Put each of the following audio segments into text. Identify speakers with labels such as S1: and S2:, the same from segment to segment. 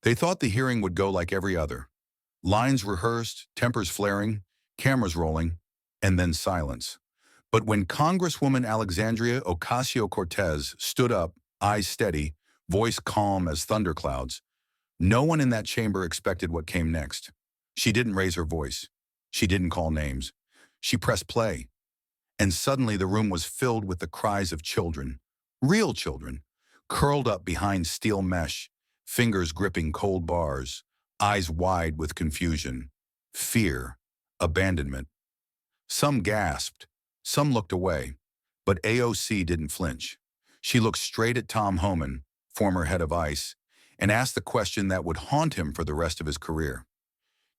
S1: They thought the hearing would go like every other. Lines rehearsed, tempers flaring, cameras rolling, and then silence. But when Congresswoman Alexandria Ocasio-Cortez stood up, eyes steady, voice calm as thunderclouds, no one in that chamber expected what came next. She didn't raise her voice. She didn't call names. She pressed play, and suddenly the room was filled with the cries of children, real children, curled up behind steel mesh, fingers gripping cold bars, eyes wide with confusion, fear, abandonment. Some gasped, some looked away, but AOC didn't flinch. She looked straight at Tom Homan, former head of ICE, and asked the question that would haunt him for the rest of his career.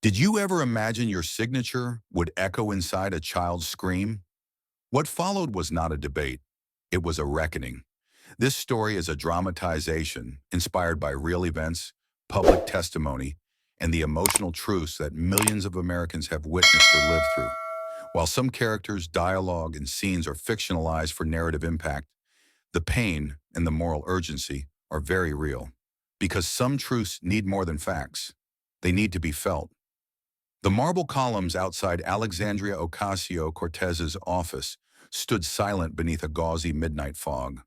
S1: Did you ever imagine your signature would echo inside a child's scream? What followed was not a debate. It was a reckoning. This story is a dramatization inspired by real events, public testimony, and the emotional truths that millions of Americans have witnessed or lived through. While some characters, dialogue, and scenes are fictionalized for narrative impact, the pain and the moral urgency are very real. Because some truths need more than facts. They need to be felt. The marble columns outside Alexandria Ocasio-Cortez's office stood silent beneath a gauzy midnight fog.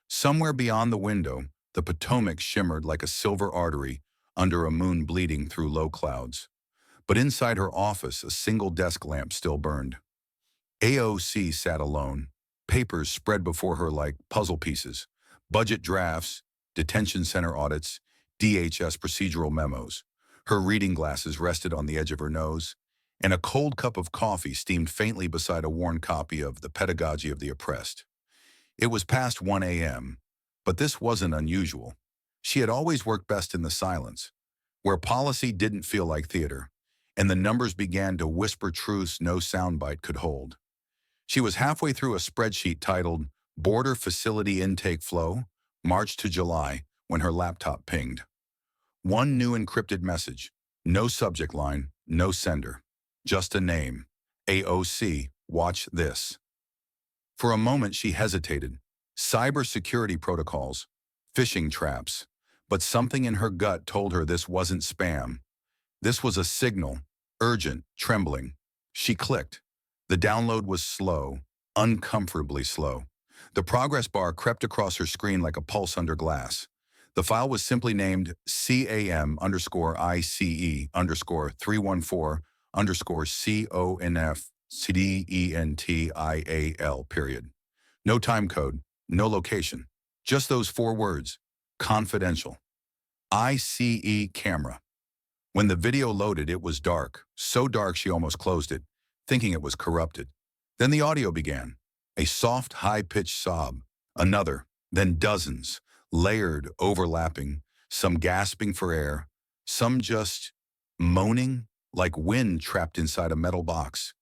S1: Somewhere beyond the window, the Potomac shimmered like a silver artery under a moon bleeding through low clouds. But inside her office, a single desk lamp still burned. AOC sat alone, papers spread before her like puzzle pieces, budget drafts, detention center audits, DHS procedural memos. Her reading glasses rested on the edge of her nose, and a cold cup of coffee steamed faintly beside a worn copy of The Pedagogy of the Oppressed. It was past 1 a.m., but this wasn't unusual. She had always worked best in the silence, where policy didn't feel like theater, and the numbers began to whisper truths no soundbite could hold. She was halfway through a spreadsheet titled Border Facility Intake Flow, March to July, when her laptop pinged. One new encrypted message, no subject line, no sender, just a name. AOC, watch this. For a moment she hesitated. Cybersecurity protocols, phishing traps, but something in her gut told her this wasn't spam. This was a signal, urgent, trembling. She clicked. The download was slow, uncomfortably slow. The progress bar crept across her screen like a pulse under glass. The file was simply named CAM_ICE_314_CONF_CDENTIAL period. No time code, no location. Just those 4 words, confidential. ICE camera. When the video loaded, it was dark, so dark she almost closed it, thinking it was corrupted. Then the audio began, a soft, high-pitched sob, another, then dozens, layered, overlapping, some gasping for air, some just moaning like wind trapped inside a metal box.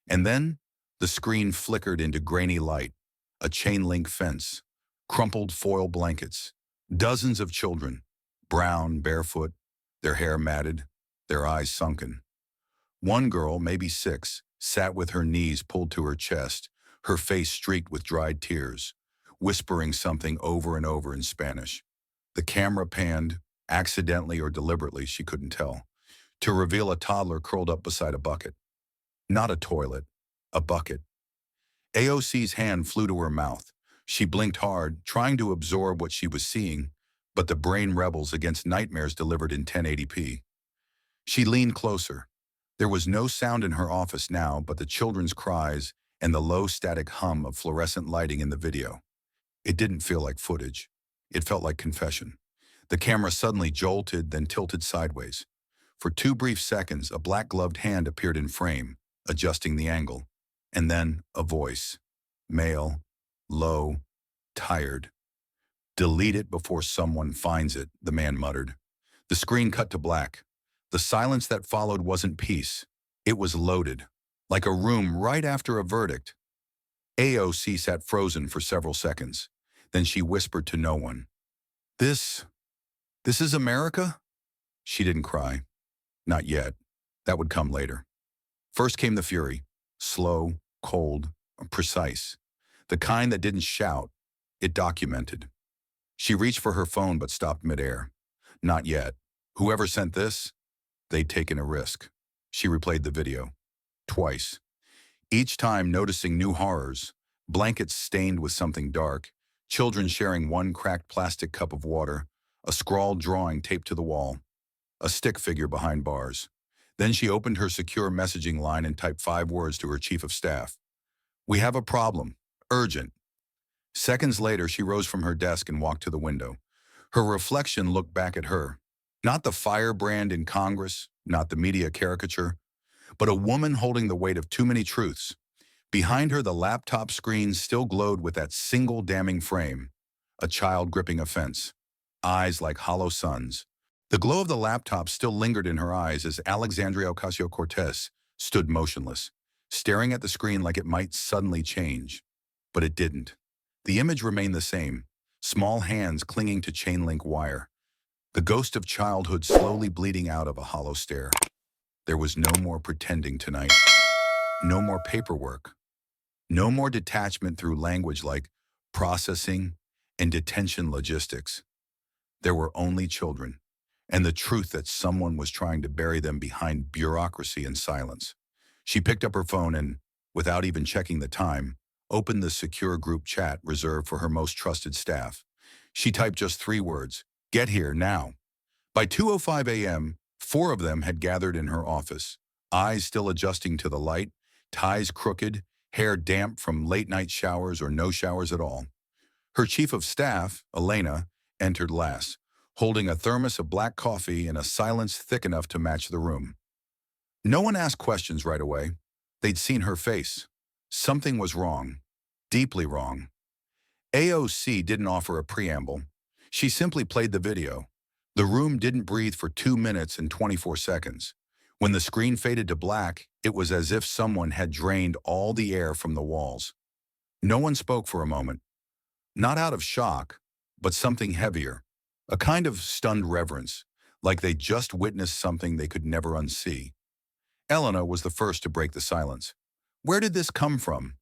S1: And then the screen flickered into grainy light, a chain-link fence, crumpled foil blankets, dozens of children, brown, barefoot, their hair matted, their eyes sunken. One girl, maybe 6, sat with her knees pulled to her chest, her face streaked with dried tears, whispering something over and over in Spanish. The camera panned, accidentally or deliberately, she couldn't tell, to reveal a toddler curled up beside a bucket. Not a toilet, a bucket. AOC's hand flew to her mouth. She blinked hard, trying to absorb what she was seeing, but the brain rebels against nightmares delivered in 1080p. She leaned closer. There was no sound in her office now but the children's cries and the low static hum of fluorescent lighting in the video. It didn't feel like footage. It felt like confession. The camera suddenly jolted, then tilted sideways. For 2 brief seconds, a black-gloved hand appeared in frame, adjusting the angle. And then a voice. Male, low, tired. "Delete it before someone finds it," the man muttered. The screen cut to black. The silence that followed wasn't peace. It was loaded, like a room right after a verdict. AOC sat frozen for several seconds. Then she whispered to no one. This is America?" She didn't cry. Not yet. That would come later. First came the fury. Slow, cold, precise. The kind that didn't shout. It documented. She reached for her phone but stopped midair. Not yet. Whoever sent this, they'd taken a risk. She replayed the video. Twice. Each time noticing new horrors, blankets stained with something dark, children sharing one cracked plastic cup of water, a scrawled drawing taped to the wall, a stick figure behind bars. Then she opened her secure messaging line and typed 5 words to her chief of staff. "We have a problem. Urgent." Seconds later, she rose from her desk and walked to the window. Her reflection looked back at her. Not the firebrand in Congress, not the media caricature, but a woman holding the weight of too many truths. Behind her, the laptop screen still glowed with that single damning frame, a child gripping a fence, eyes like hollow suns. The glow of the laptop still lingered in her eyes as Alexandria Ocasio-Cortez stood motionless, staring at the screen like it might suddenly change. But it didn't. The image remained the same, small hands clinging to chain-link wire, the ghost of childhood slowly bleeding out of a hollow stare. There was no more pretending tonight, no more paperwork, no more detachment through language like processing and detention logistics. There were only children, and the truth that someone was trying to bury them behind bureaucracy and silence. She picked up her phone and, without even checking the time, opened the secure group chat reserved for her most trusted staff. She typed just 3 words, "Get here now." By 2:05 a.m., 4 of them had gathered in her office, eyes still adjusting to the light, ties crooked, hair damp from late-night showers or no showers at all. Her chief of staff, Elena, entered last, holding a thermos of black coffee in a silence thick enough to match the room. No one asked questions right away. They'd seen her face. Something was wrong, deeply wrong. AOC didn't offer a preamble. She simply played the video. The room didn't breathe for 2 minutes and 24 seconds. When the screen faded to black, it was as if someone had drained all the air from the walls. No one spoke for a moment. Not out of shock, but something heavier. A kind of stunned reverence, like they just witnessed something they could never unsee. Elena was the first to break the silence. "Where did this come from?"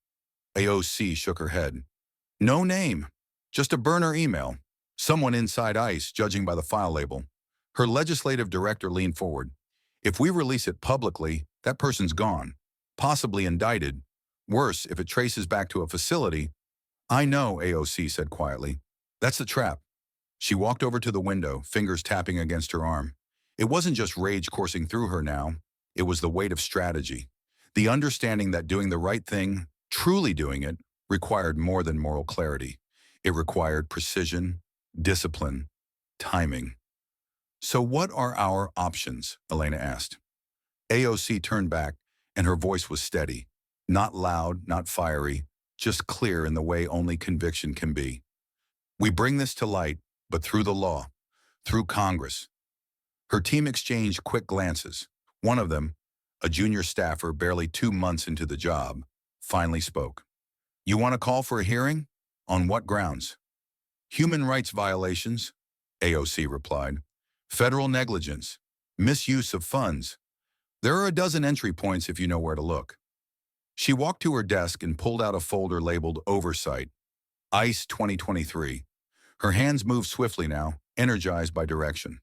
S1: AOC shook her head. "No name. Just a burner email. Someone inside ICE, judging by the file label." Her legislative director leaned forward. "If we release it publicly, that person's gone, possibly indicted. Worse, if it traces back to a facility." "I know," AOC said quietly. "That's the trap." She walked over to the window, fingers tapping against her arm. It wasn't just rage coursing through her now. It was the weight of strategy. The understanding that doing the right thing, truly doing it, required more than moral clarity. It required precision, discipline, timing. "So what are our options?" Elena asked. AOC turned back, and her voice was steady. Not loud, not fiery, just clear in the way only conviction can be. "We bring this to light, but through the law, through Congress." Her team exchanged quick glances. One of them, a junior staffer barely 2 months into the job, finally spoke. "You want to call for a hearing? On what grounds?" "Human rights violations," AOC replied. "Federal negligence, misuse of funds. There are a dozen entry points if you know where to look." She walked to her desk and pulled out a folder labeled Oversight, ICE 2023. Her hands moved swiftly now, energized by direction.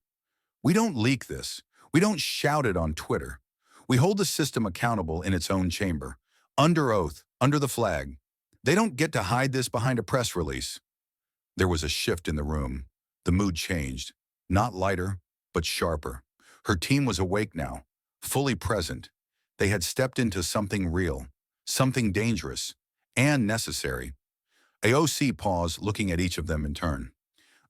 S1: "We don't leak this. We don't shout it on Twitter. We hold the system accountable in its own chamber, under oath, under the flag. They don't get to hide this behind a press release." There was a shift in the room. The mood changed, not lighter, but sharper. Her team was awake now, fully present. They had stepped into something real, something dangerous, and necessary. AOC paused, looking at each of them in turn.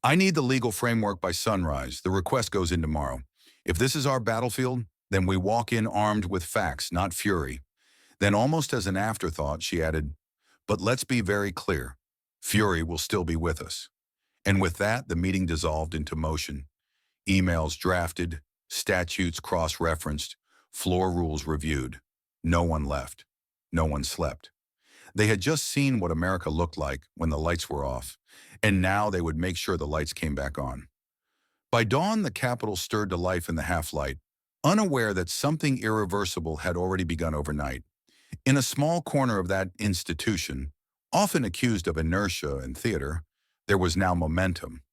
S1: "I need the legal framework by sunrise. The request goes in tomorrow. If this is our battlefield, then we walk in armed with facts, not fury." Then, almost as an afterthought, she added, "But let's be very clear. Fury will still be with us." And with that, the meeting dissolved into motion. Emails drafted, statutes cross-referenced, floor rules reviewed. No one left. No one slept. They had just seen what America looked like when the lights were off, and now they would make sure the lights came back on. By dawn, the Capitol stirred to life in the half-light, unaware that something irreversible had already begun overnight. In a small corner of that institution, often accused of inertia and theater, there was now momentum.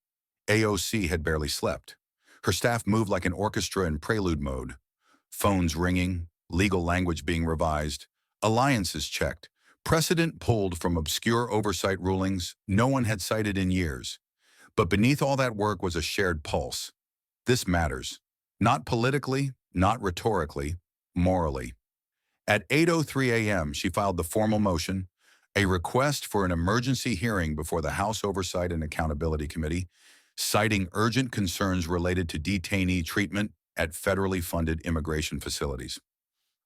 S1: AOC had barely slept. Her staff moved like an orchestra in prelude mode. Phones ringing, legal language being revised, alliances checked, precedent pulled from obscure oversight rulings no one had cited in years. But beneath all that work was a shared pulse. This matters. Not politically, not rhetorically, morally. At 8:03 a.m., she filed the formal motion, a request for an emergency hearing before the House Oversight and Accountability Committee, citing urgent concerns related to detainee treatment at federally funded immigration facilities.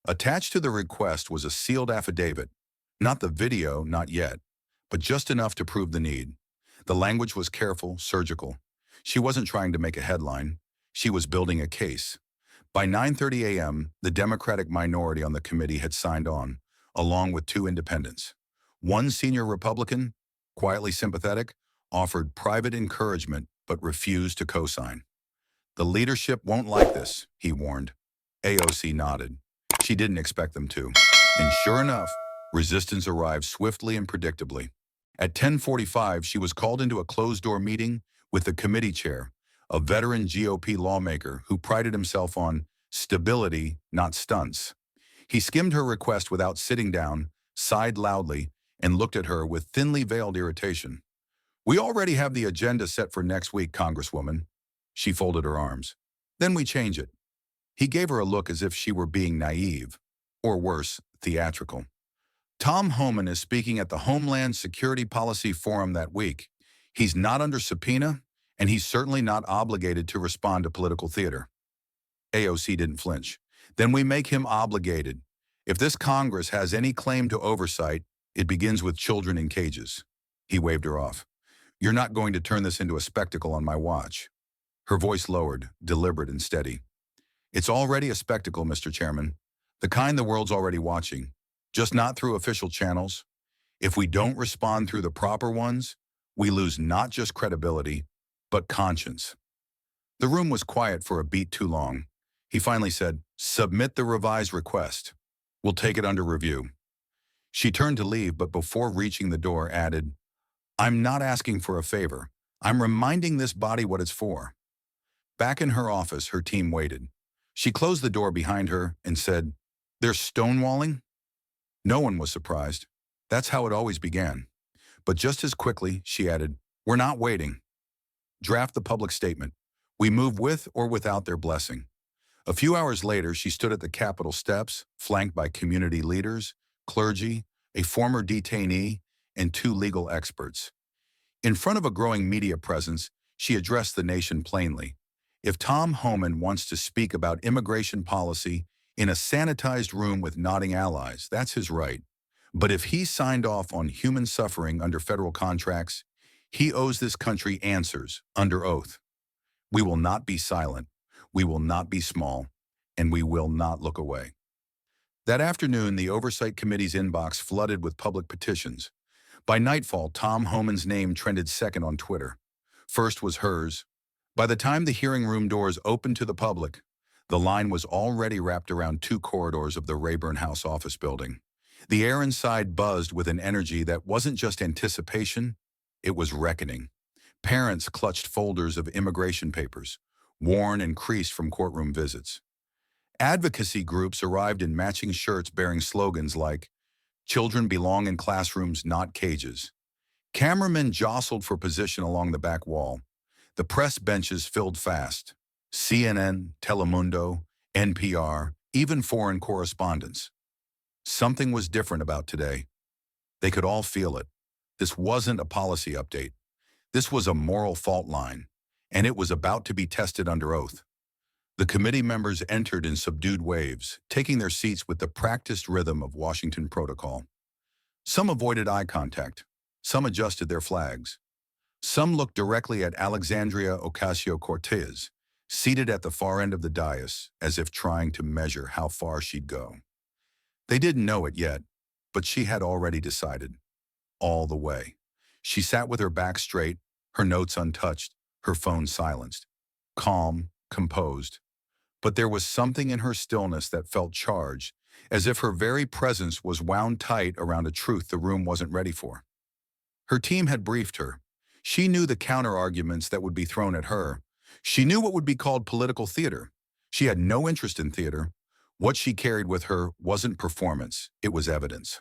S1: Attached to the request was a sealed affidavit, not the video, not yet, but just enough to prove the need. The language was careful, surgical. She wasn't trying to make a headline. She was building a case. By 9:30 a.m., the Democratic minority on the committee had signed on, along with two independents. One senior Republican, quietly sympathetic, offered private encouragement but refused to co-sign. The leadership won't like this, he warned. AOC nodded. She didn't expect them to. And sure enough, resistance arrived swiftly and predictably. At 10:45, she was called into a closed-door meeting with the committee chair, a veteran GOP lawmaker who prided himself on stability, not stunts. He skimmed her request without sitting down, sighed loudly, and looked at her with thinly veiled irritation. "We already have the agenda set for next week, Congresswoman." She folded her arms. "Then we change it." He gave her a look as if she were being naive, or worse, theatrical. Tom Homan is speaking at the Homeland Security Policy Forum that week. He's not under subpoena, and he's certainly not obligated to respond to political theater. AOC didn't flinch. Then we make him obligated. If this Congress has any claim to oversight, it begins with children in cages. He waved her off. "You're not going to turn this into a spectacle on my watch." Her voice lowered, deliberate and steady. "It's already a spectacle, Mr. Chairman. The kind the world's already watching. Just not through official channels. If we don't respond through the proper ones, we lose not just credibility, but conscience." The room was quiet for a beat too long. He finally said, "Submit the revised request. We'll take it under review." She turned to leave, but before reaching the door added, "I'm not asking for a favor. I'm reminding this body what it's for." Back in her office, her team waited. She closed the door behind her and said, "They're stonewalling?" No one was surprised. That's how it always began. But just as quickly, she added, "We're not waiting. Draft the public statement. We move with or without their blessing." A few hours later, she stood at the Capitol steps, flanked by community leaders, clergy, a former detainee, and two legal experts. In front of a growing media presence, she addressed the nation plainly. If Tom Homan wants to speak about immigration policy in a sanitized room with nodding allies, that's his right. But if he signed off on human suffering under federal contracts, he owes this country answers under oath. We will not be silent. We will not be small, and we will not look away. That afternoon, the Oversight Committee's inbox flooded with public petitions. By nightfall, Tom Homan's name trended second on Twitter. First was hers. By the time the hearing room doors opened to the public, the line was already wrapped around two corridors of the Rayburn House office building. The air inside buzzed with an energy that wasn't just anticipation, it was reckoning. Parents clutched folders of immigration papers, worn and creased from courtroom visits. Advocacy groups arrived in matching shirts bearing slogans like, "Children belong in classrooms, not cages." Cameramen jostled for position along the back wall. The press benches filled fast. CNN, Telemundo, NPR, even foreign correspondents. Something was different about today. They could all feel it. This wasn't a policy update. This was a moral fault line, and it was about to be tested under oath. The committee members entered in subdued waves, taking their seats with the practiced rhythm of Washington protocol. Some avoided eye contact. Some adjusted their flags. Some looked directly at Alexandria Ocasio-Cortez, seated at the far end of the dais, as if trying to measure how far she'd go. They didn't know it yet, but she had already decided. All the way. She sat with her back straight, her notes untouched, her phone silenced. Calm, composed. But there was something in her stillness that felt charged, as if her very presence was wound tight around a truth the room wasn't ready for. Her team had briefed her. She knew the counter-arguments that would be thrown at her, She knew what would be called political theater. She had no interest in theater. What she carried with her wasn't performance, it was evidence.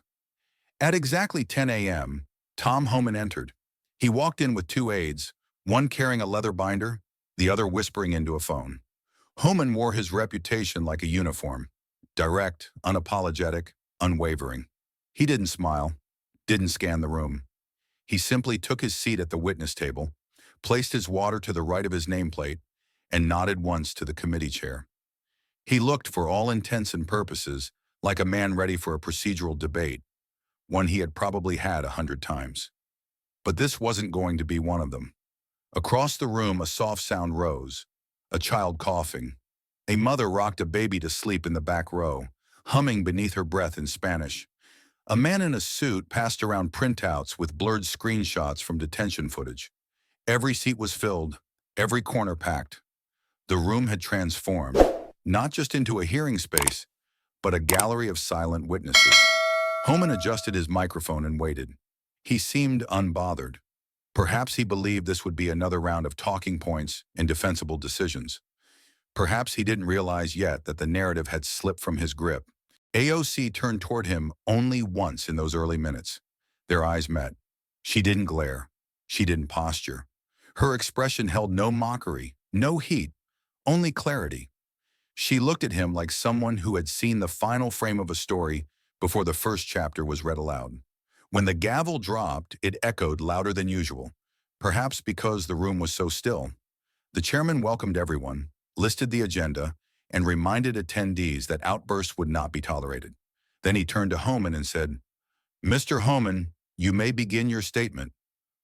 S1: At exactly 10 a.m., Tom Homan entered. He walked in with two aides, one carrying a leather binder, the other whispering into a phone. Homan wore his reputation like a uniform, direct, unapologetic, unwavering. He didn't smile, didn't scan the room. He simply took his seat at the witness table, placed his water to the right of his nameplate, and nodded once to the committee chair. He looked, for all intents and purposes, like a man ready for a procedural debate, one he had probably had 100 times. But this wasn't going to be one of them. Across the room, a soft sound rose, a child coughing. A mother rocked a baby to sleep in the back row, humming beneath her breath in Spanish. A man in a suit passed around printouts with blurred screenshots from detention footage. Every seat was filled, every corner packed. The room had transformed, not just into a hearing space, but a gallery of silent witnesses. Homan adjusted his microphone and waited. He seemed unbothered. Perhaps he believed this would be another round of talking points and defensible decisions. Perhaps he didn't realize yet that the narrative had slipped from his grip. AOC turned toward him only once in those early minutes. Their eyes met. She didn't glare. She didn't posture. Her expression held no mockery, no heat, only clarity. She looked at him like someone who had seen the final frame of a story before the first chapter was read aloud. When the gavel dropped, it echoed louder than usual, perhaps because the room was so still. The chairman welcomed everyone, listed the agenda, and reminded attendees that outbursts would not be tolerated. Then he turned to Homan and said, "Mr. Homan, you may begin your statement."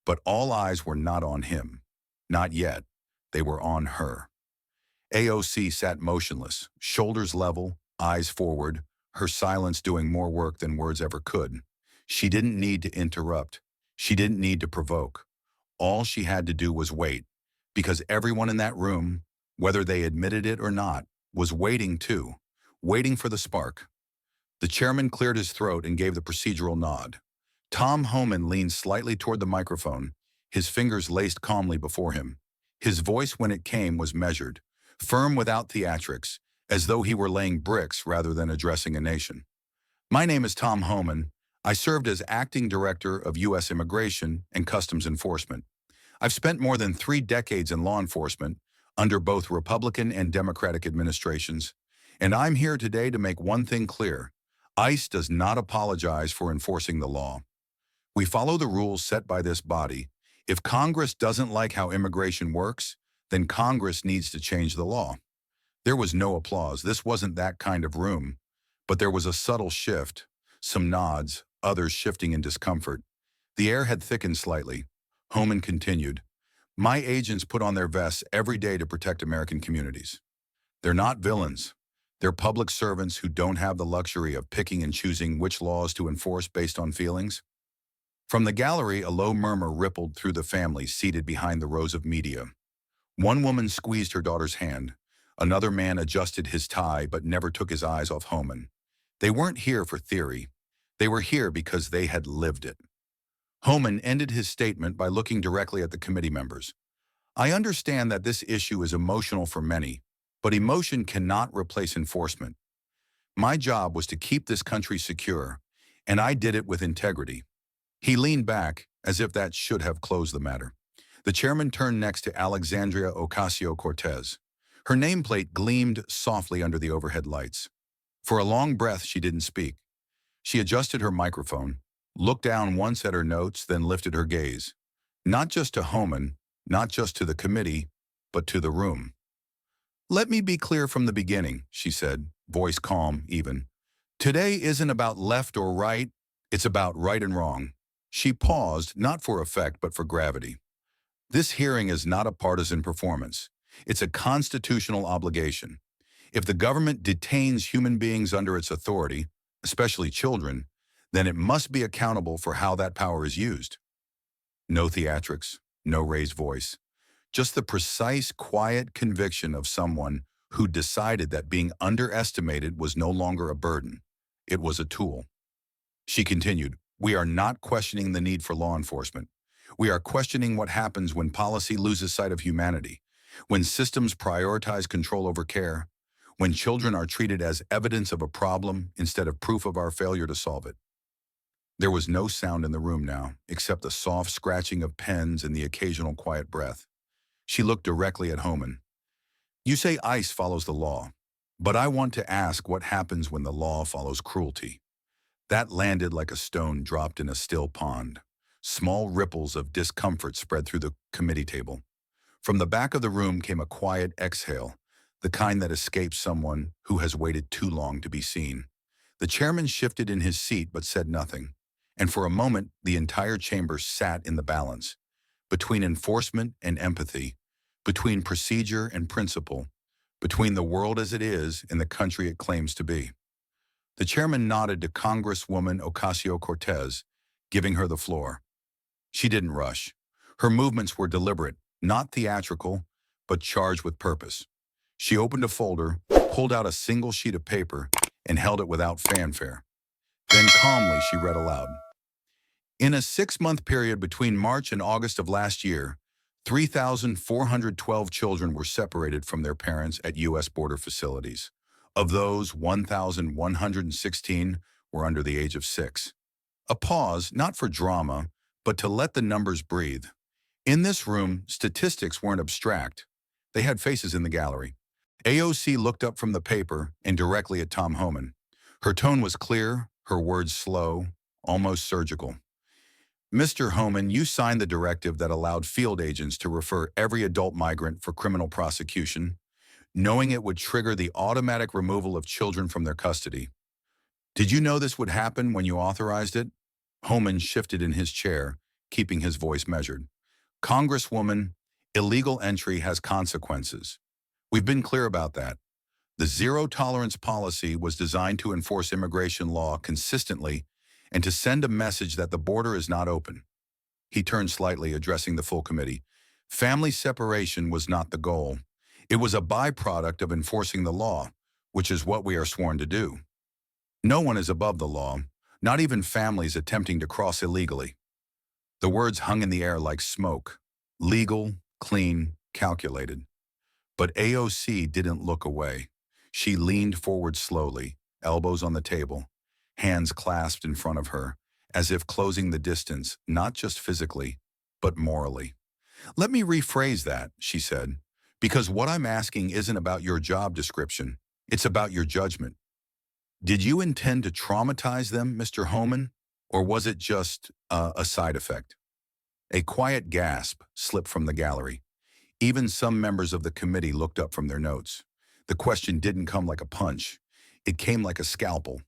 S1: But all eyes were not on him. Not yet. They were on her. AOC sat motionless, shoulders level, eyes forward, her silence doing more work than words ever could. She didn't need to interrupt. She didn't need to provoke. All she had to do was wait, because everyone in that room, whether they admitted it or not, was waiting too, waiting for the spark. The chairman cleared his throat and gave the procedural nod. Tom Homan leaned slightly toward the microphone, his fingers laced calmly before him. His voice, when it came, was measured, firm without theatrics, as though he were laying bricks rather than addressing a nation. "My name is Tom Homan. I served as acting director of U.S. Immigration and Customs Enforcement. I've spent more than 3 decades in law enforcement under both Republican and Democratic administrations, and I'm here today to make one thing clear. ICE does not apologize for enforcing the law. We follow the rules set by this body. If Congress doesn't like how immigration works, then Congress needs to change the law." There was no applause. This wasn't that kind of room. But there was a subtle shift, some nods, others shifting in discomfort. The air had thickened slightly. Homan continued, "My agents put on their vests every day to protect American communities. They're not villains. They're public servants who don't have the luxury of picking and choosing which laws to enforce based on feelings." From the gallery, a low murmur rippled through the families seated behind the rows of media. One woman squeezed her daughter's hand. Another man adjusted his tie but never took his eyes off Homan. They weren't here for theory. They were here because they had lived it. Homan ended his statement by looking directly at the committee members. "I understand that this issue is emotional for many, but emotion cannot replace enforcement. My job was to keep this country secure, and I did it with integrity." He leaned back, as if that should have closed the matter. The chairman turned next to Alexandria Ocasio-Cortez. Her nameplate gleamed softly under the overhead lights. For a long breath, she didn't speak. She adjusted her microphone, looked down once at her notes, then lifted her gaze. Not just to Homan, not just to the committee, but to the room. "Let me be clear from the beginning," she said, voice calm, even. "Today isn't about left or right, it's about right and wrong." She paused, not for effect, but for gravity. "This hearing is not a partisan performance. It's a constitutional obligation. If the government detains human beings under its authority, especially children, then it must be accountable for how that power is used." No theatrics, no raised voice. Just the precise, quiet conviction of someone who decided that being underestimated was no longer a burden. It was a tool. She continued, "We are not questioning the need for law enforcement. We are questioning what happens when policy loses sight of humanity. When systems prioritize control over care, when children are treated as evidence of a problem instead of proof of our failure to solve it. There was no sound in the room now, except the soft scratching of pens and the occasional quiet breath. She looked directly at Homan. You say ice follows the law, but I want to ask what happens when the law follows cruelty. That landed like a stone dropped in a still pond. Small ripples of discomfort spread through the committee table. From the back of the room came a quiet exhale, the kind that escapes someone who has waited too long to be seen. The chairman shifted in his seat but said nothing, and for a moment the entire chamber sat in the balance, between enforcement and empathy, between procedure and principle, between the world as it is and the country it claims to be. The chairman nodded to Congresswoman Ocasio-Cortez, giving her the floor. She didn't rush. Her movements were deliberate, not theatrical, but charged with purpose. She opened a folder, pulled out a single sheet of paper, and held it without fanfare. Then calmly she read aloud. In a 6-month period between March and August of last year, 3,412 children were separated from their parents at U.S. border facilities. Of those, 1,116 were under the age of 6. A pause, not for drama, but to let the numbers breathe. In this room, statistics weren't abstract. They had faces in the gallery. AOC looked up from the paper and directly at Tom Homan. Her tone was clear, her words slow, almost surgical. Mr. Homan, you signed the directive that allowed field agents to refer every adult migrant for criminal prosecution, knowing it would trigger the automatic removal of children from their custody. Did you know this would happen when you authorized it? Homan shifted in his chair, keeping his voice measured. Congresswoman, illegal entry has consequences. We've been clear about that. The zero-tolerance policy was designed to enforce immigration law consistently and to send a message that the border is not open. He turned slightly, addressing the full committee. Family separation was not the goal. It was a byproduct of enforcing the law, which is what we are sworn to do. No one is above the law, not even families attempting to cross illegally. The words hung in the air like smoke. Legal, clean, calculated. But AOC didn't look away. She leaned forward slowly, elbows on the table, hands clasped in front of her, as if closing the distance, not just physically, but morally. Let me rephrase that, she said, because what I'm asking isn't about your job description. It's about your judgment. Did you intend to traumatize them, Mr. Homan, or was it just a side effect? A quiet gasp slipped from the gallery. Even some members of the committee looked up from their notes. The question didn't come like a punch. It came like a scalpel.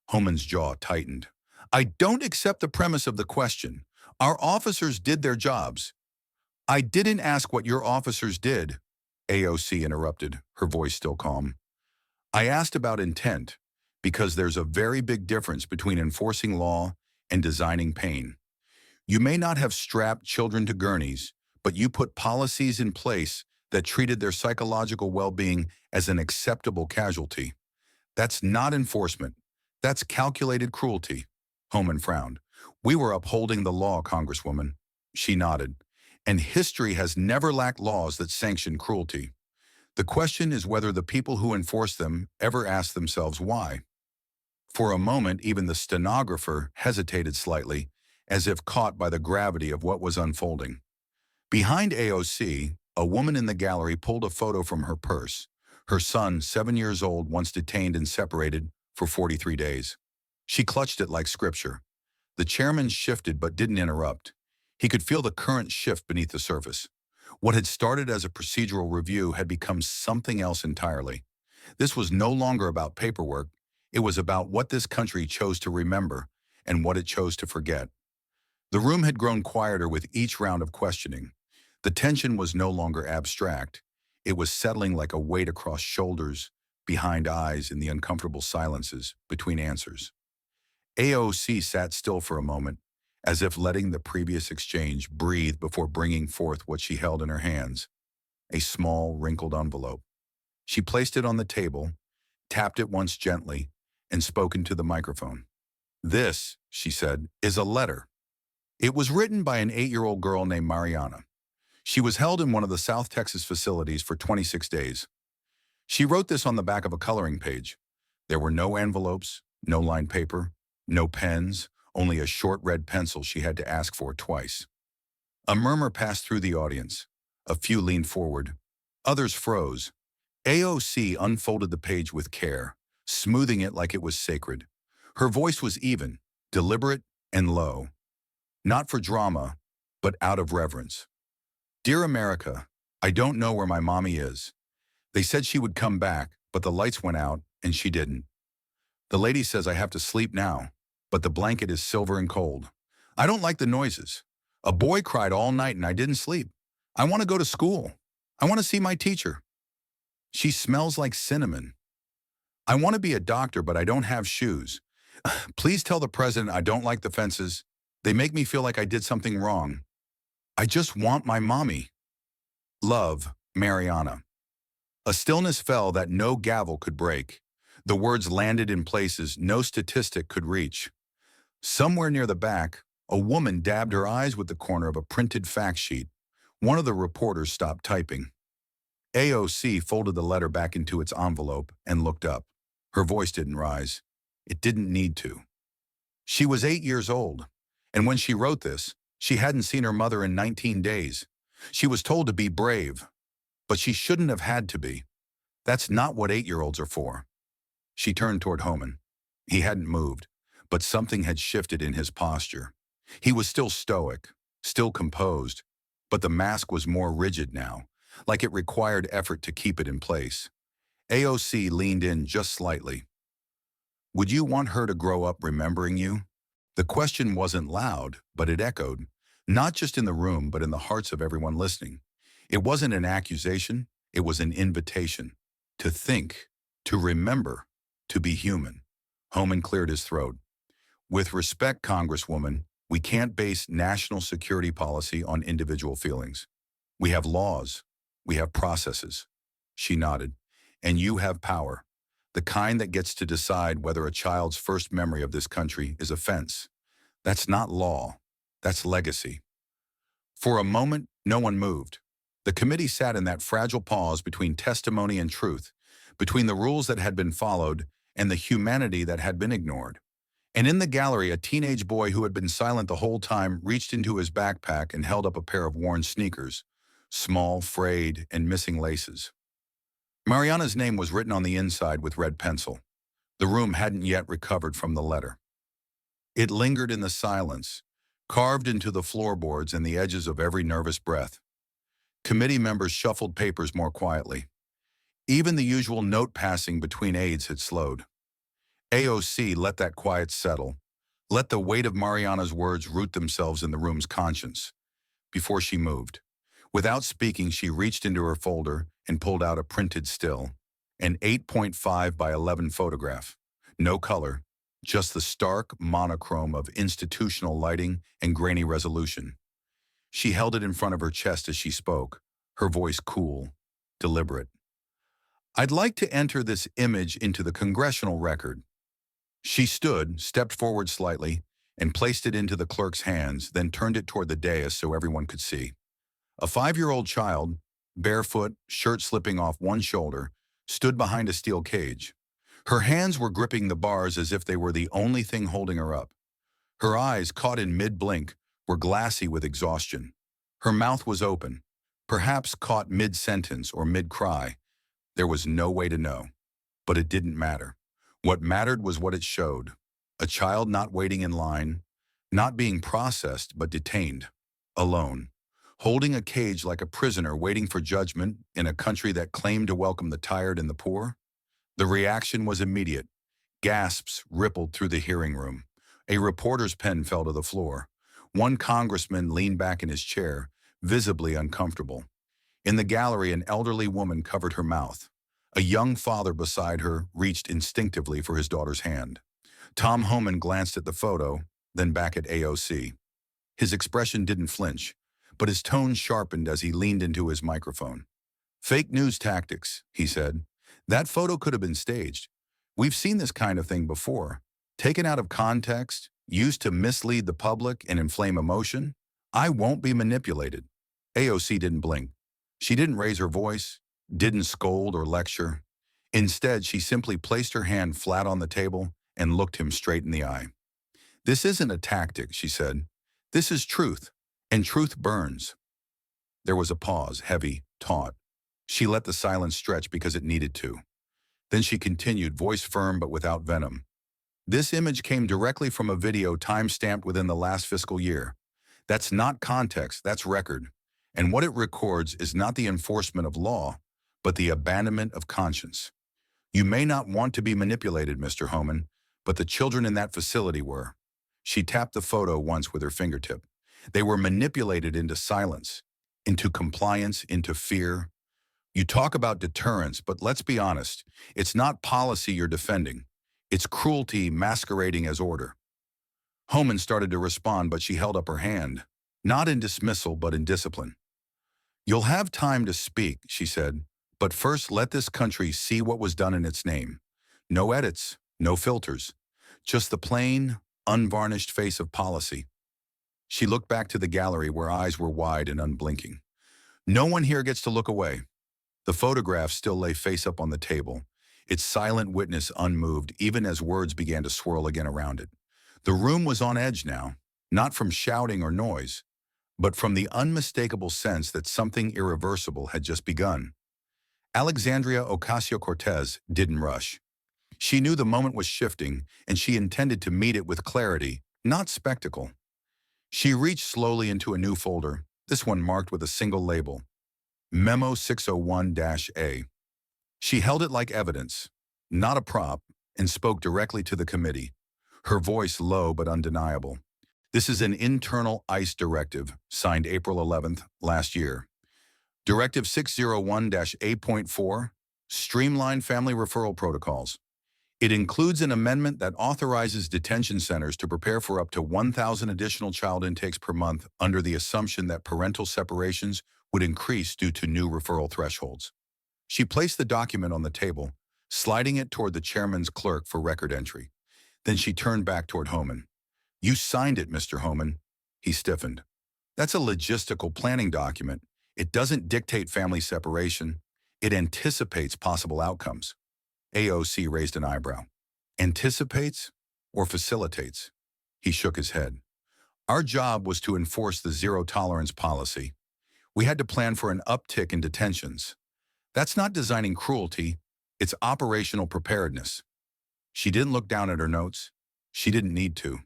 S1: Homan's jaw tightened. I don't accept the premise of the question. Our officers did their jobs. I didn't ask what your officers did, AOC interrupted, her voice still calm. I asked about intent, because there's a very big difference between enforcing law and designing pain. You may not have strapped children to gurneys, but you put policies in place that treated their psychological well-being as an acceptable casualty. That's not enforcement. That's calculated cruelty. Homan frowned. We were upholding the law, Congresswoman. She nodded. And history has never lacked laws that sanction cruelty. The question is whether the people who enforce them ever ask themselves why. For a moment, even the stenographer hesitated slightly, as if caught by the gravity of what was unfolding. Behind AOC, a woman in the gallery pulled a photo from her purse. Her son, 7 years old, once detained and separated for 43 days. She clutched it like scripture. The chairman shifted but didn't interrupt. He could feel the current shift beneath the surface. What had started as a procedural review had become something else entirely. This was no longer about paperwork. It was about what this country chose to remember and what it chose to forget. The room had grown quieter with each round of questioning. The tension was no longer abstract. It was settling like a weight across shoulders, behind eyes, in the uncomfortable silences between answers. AOC sat still for a moment, as if letting the previous exchange breathe before bringing forth what she held in her hands, a small, wrinkled envelope. She placed it on the table, tapped it once gently, and spoke into the microphone. This, she said, is a letter. It was written by an 8-year-old girl named Mariana. She was held in one of the South Texas facilities for 26 days. She wrote this on the back of a coloring page. There were no envelopes, no lined paper, no pens, only a short red pencil she had to ask for twice. A murmur passed through the audience. A few leaned forward. Others froze. AOC unfolded the page with care, smoothing it like it was sacred. Her voice was even, deliberate, and low. Not for drama, but out of reverence. Dear America, I don't know where my mommy is. They said she would come back, but the lights went out, and she didn't. The lady says I have to sleep now, but the blanket is silver and cold. I don't like the noises. A boy cried all night and I didn't sleep. I want to go to school. I want to see my teacher. She smells like cinnamon. I want to be a doctor, but I don't have shoes. Please tell the president I don't like the fences. They make me feel like I did something wrong. I just want my mommy. Love, Mariana. A stillness fell that no gavel could break. The words landed in places no statistic could reach. Somewhere near the back, a woman dabbed her eyes with the corner of a printed fact sheet. One of the reporters stopped typing. AOC folded the letter back into its envelope and looked up. Her voice didn't rise. It didn't need to. She was 8 years old, and when she wrote this, she hadn't seen her mother in 19 days. She was told to be brave, but she shouldn't have had to be. That's not what 8-year-olds are for. She turned toward Homan. He hadn't moved, but something had shifted in his posture. He was still stoic, still composed, but the mask was more rigid now, like it required effort to keep it in place. AOC leaned in just slightly. Would you want her to grow up remembering you? The question wasn't loud, but it echoed, not just in the room, but in the hearts of everyone listening. It wasn't an accusation, it was an invitation. To think, to remember, to be human. Homan cleared his throat. With respect, Congresswoman, we can't base national security policy on individual feelings. We have laws. We have processes. She nodded. And you have power. The kind that gets to decide whether a child's first memory of this country is offense. That's not law. That's legacy. For a moment, no one moved. The committee sat in that fragile pause between testimony and truth, between the rules that had been followed and the humanity that had been ignored. And in the gallery, a teenage boy who had been silent the whole time reached into his backpack and held up a pair of worn sneakers, small, frayed, and missing laces. Mariana's name was written on the inside with red pencil. The room hadn't yet recovered from the letter. It lingered in the silence, carved into the floorboards and the edges of every nervous breath. Committee members shuffled papers more quietly. Even the usual note passing between aides had slowed. AOC let that quiet settle, let the weight of Mariana's words root themselves in the room's conscience. Before she moved, without speaking, she reached into her folder and pulled out a printed still, an 8.5 by 11 photograph. No color, just the stark monochrome of institutional lighting and grainy resolution. She held it in front of her chest as she spoke, her voice cool, deliberate. I'd like to enter this image into the congressional record. She stood, stepped forward slightly, and placed it into the clerk's hands, then turned it toward the dais so everyone could see. A 5-year-old child, barefoot, shirt slipping off one shoulder, stood behind a steel cage. Her hands were gripping the bars as if they were the only thing holding her up. Her eyes, caught in mid-blink, were glassy with exhaustion. Her mouth was open, perhaps caught mid-sentence or mid-cry. There was no way to know. But it didn't matter. What mattered was what it showed. A child not waiting in line, not being processed but detained, alone, holding a cage like a prisoner waiting for judgment in a country that claimed to welcome the tired and the poor. The reaction was immediate. Gasps rippled through the hearing room. A reporter's pen fell to the floor. One congressman leaned back in his chair, visibly uncomfortable. In the gallery, an elderly woman covered her mouth. A young father beside her reached instinctively for his daughter's hand. Tom Homan glanced at the photo, then back at AOC. His expression didn't flinch, but his tone sharpened as he leaned into his microphone. Fake news tactics, he said. That photo could have been staged. We've seen this kind of thing before. Taken out of context, used to mislead the public and inflame emotion. I won't be manipulated. AOC didn't blink. She didn't raise her voice, didn't scold or lecture. Instead, she simply placed her hand flat on the table and looked him straight in the eye. "This isn't a tactic," she said. "This is truth, and truth burns." There was a pause, heavy, taut. She let the silence stretch because it needed to. Then she continued, voice firm but without venom. "This image came directly from a video time-stamped within the last fiscal year. That's not context, that's record. And what it records is not the enforcement of law, but the abandonment of conscience. You may not want to be manipulated, Mr. Homan, but the children in that facility were." She tapped the photo once with her fingertip. "They were manipulated into silence, into compliance, into fear. You talk about deterrence, but let's be honest, it's not policy you're defending. It's cruelty masquerading as order." Homan started to respond, but she held up her hand, not in dismissal, but in discipline. "You'll have time to speak," she said, "but first let this country see what was done in its name. No edits, no filters, just the plain, unvarnished face of policy." She looked back to the gallery where eyes were wide and unblinking. "No one here gets to look away." The photograph still lay face up on the table, its silent witness unmoved even as words began to swirl again around it. The room was on edge now, not from shouting or noise, but from the unmistakable sense that something irreversible had just begun. Alexandria Ocasio-Cortez didn't rush. She knew the moment was shifting, and she intended to meet it with clarity, not spectacle. She reached slowly into a new folder, this one marked with a single label, Memo 601-A. She held it like evidence, not a prop, and spoke directly to the committee, her voice low but undeniable. "This is an internal ICE directive, signed April 11th last year. Directive 601-A.4, Streamline Family Referral Protocols. It includes an amendment that authorizes detention centers to prepare for up to 1,000 additional child intakes per month under the assumption that parental separations would increase due to new referral thresholds." She placed the document on the table, sliding it toward the chairman's clerk for record entry. Then she turned back toward Homan. "You signed it, Mr. Homan." He stiffened. "That's a logistical planning document. It doesn't dictate family separation. It anticipates possible outcomes." AOC raised an eyebrow. "Anticipates or facilitates?" He shook his head. "Our job was to enforce the zero-tolerance policy. We had to plan for an uptick in detentions. That's not designing cruelty, it's operational preparedness." She didn't look down at her notes. She didn't need to.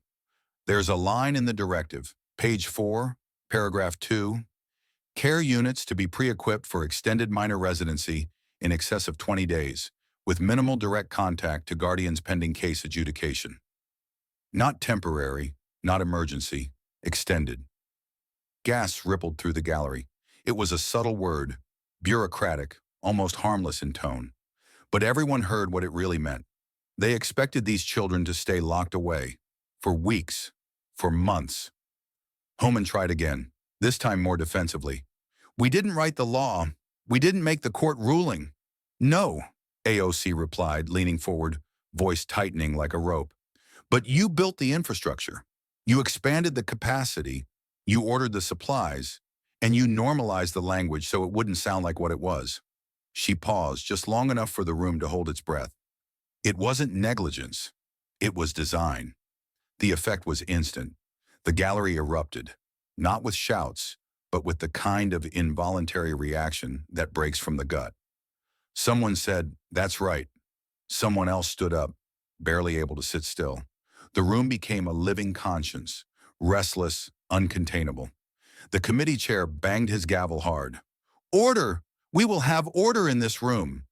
S1: "There's a line in the directive, page 4, paragraph 2, care units to be pre-equipped for extended minor residency in excess of 20 days, with minimal direct contact to guardians pending case adjudication. Not temporary, not emergency, extended." Gasps rippled through the gallery. It was a subtle word, bureaucratic, almost harmless in tone. But everyone heard what it really meant. They expected these children to stay locked away, for weeks, for months. Homan tried again, this time more defensively. "We didn't write the law. We didn't make the court ruling." "No," AOC replied, leaning forward, voice tightening like a rope. "But you built the infrastructure. You expanded the capacity. You ordered the supplies. And you normalized the language so it wouldn't sound like what it was." She paused just long enough for the room to hold its breath. It wasn't negligence. It was design. The effect was instant. The gallery erupted, not with shouts, but with the kind of involuntary reaction that breaks from the gut. Someone said, "That's right." Someone else stood up, barely able to sit still. The room became a living conscience, restless, uncontainable. The committee chair banged his gavel hard. "Order! We will have order in this room."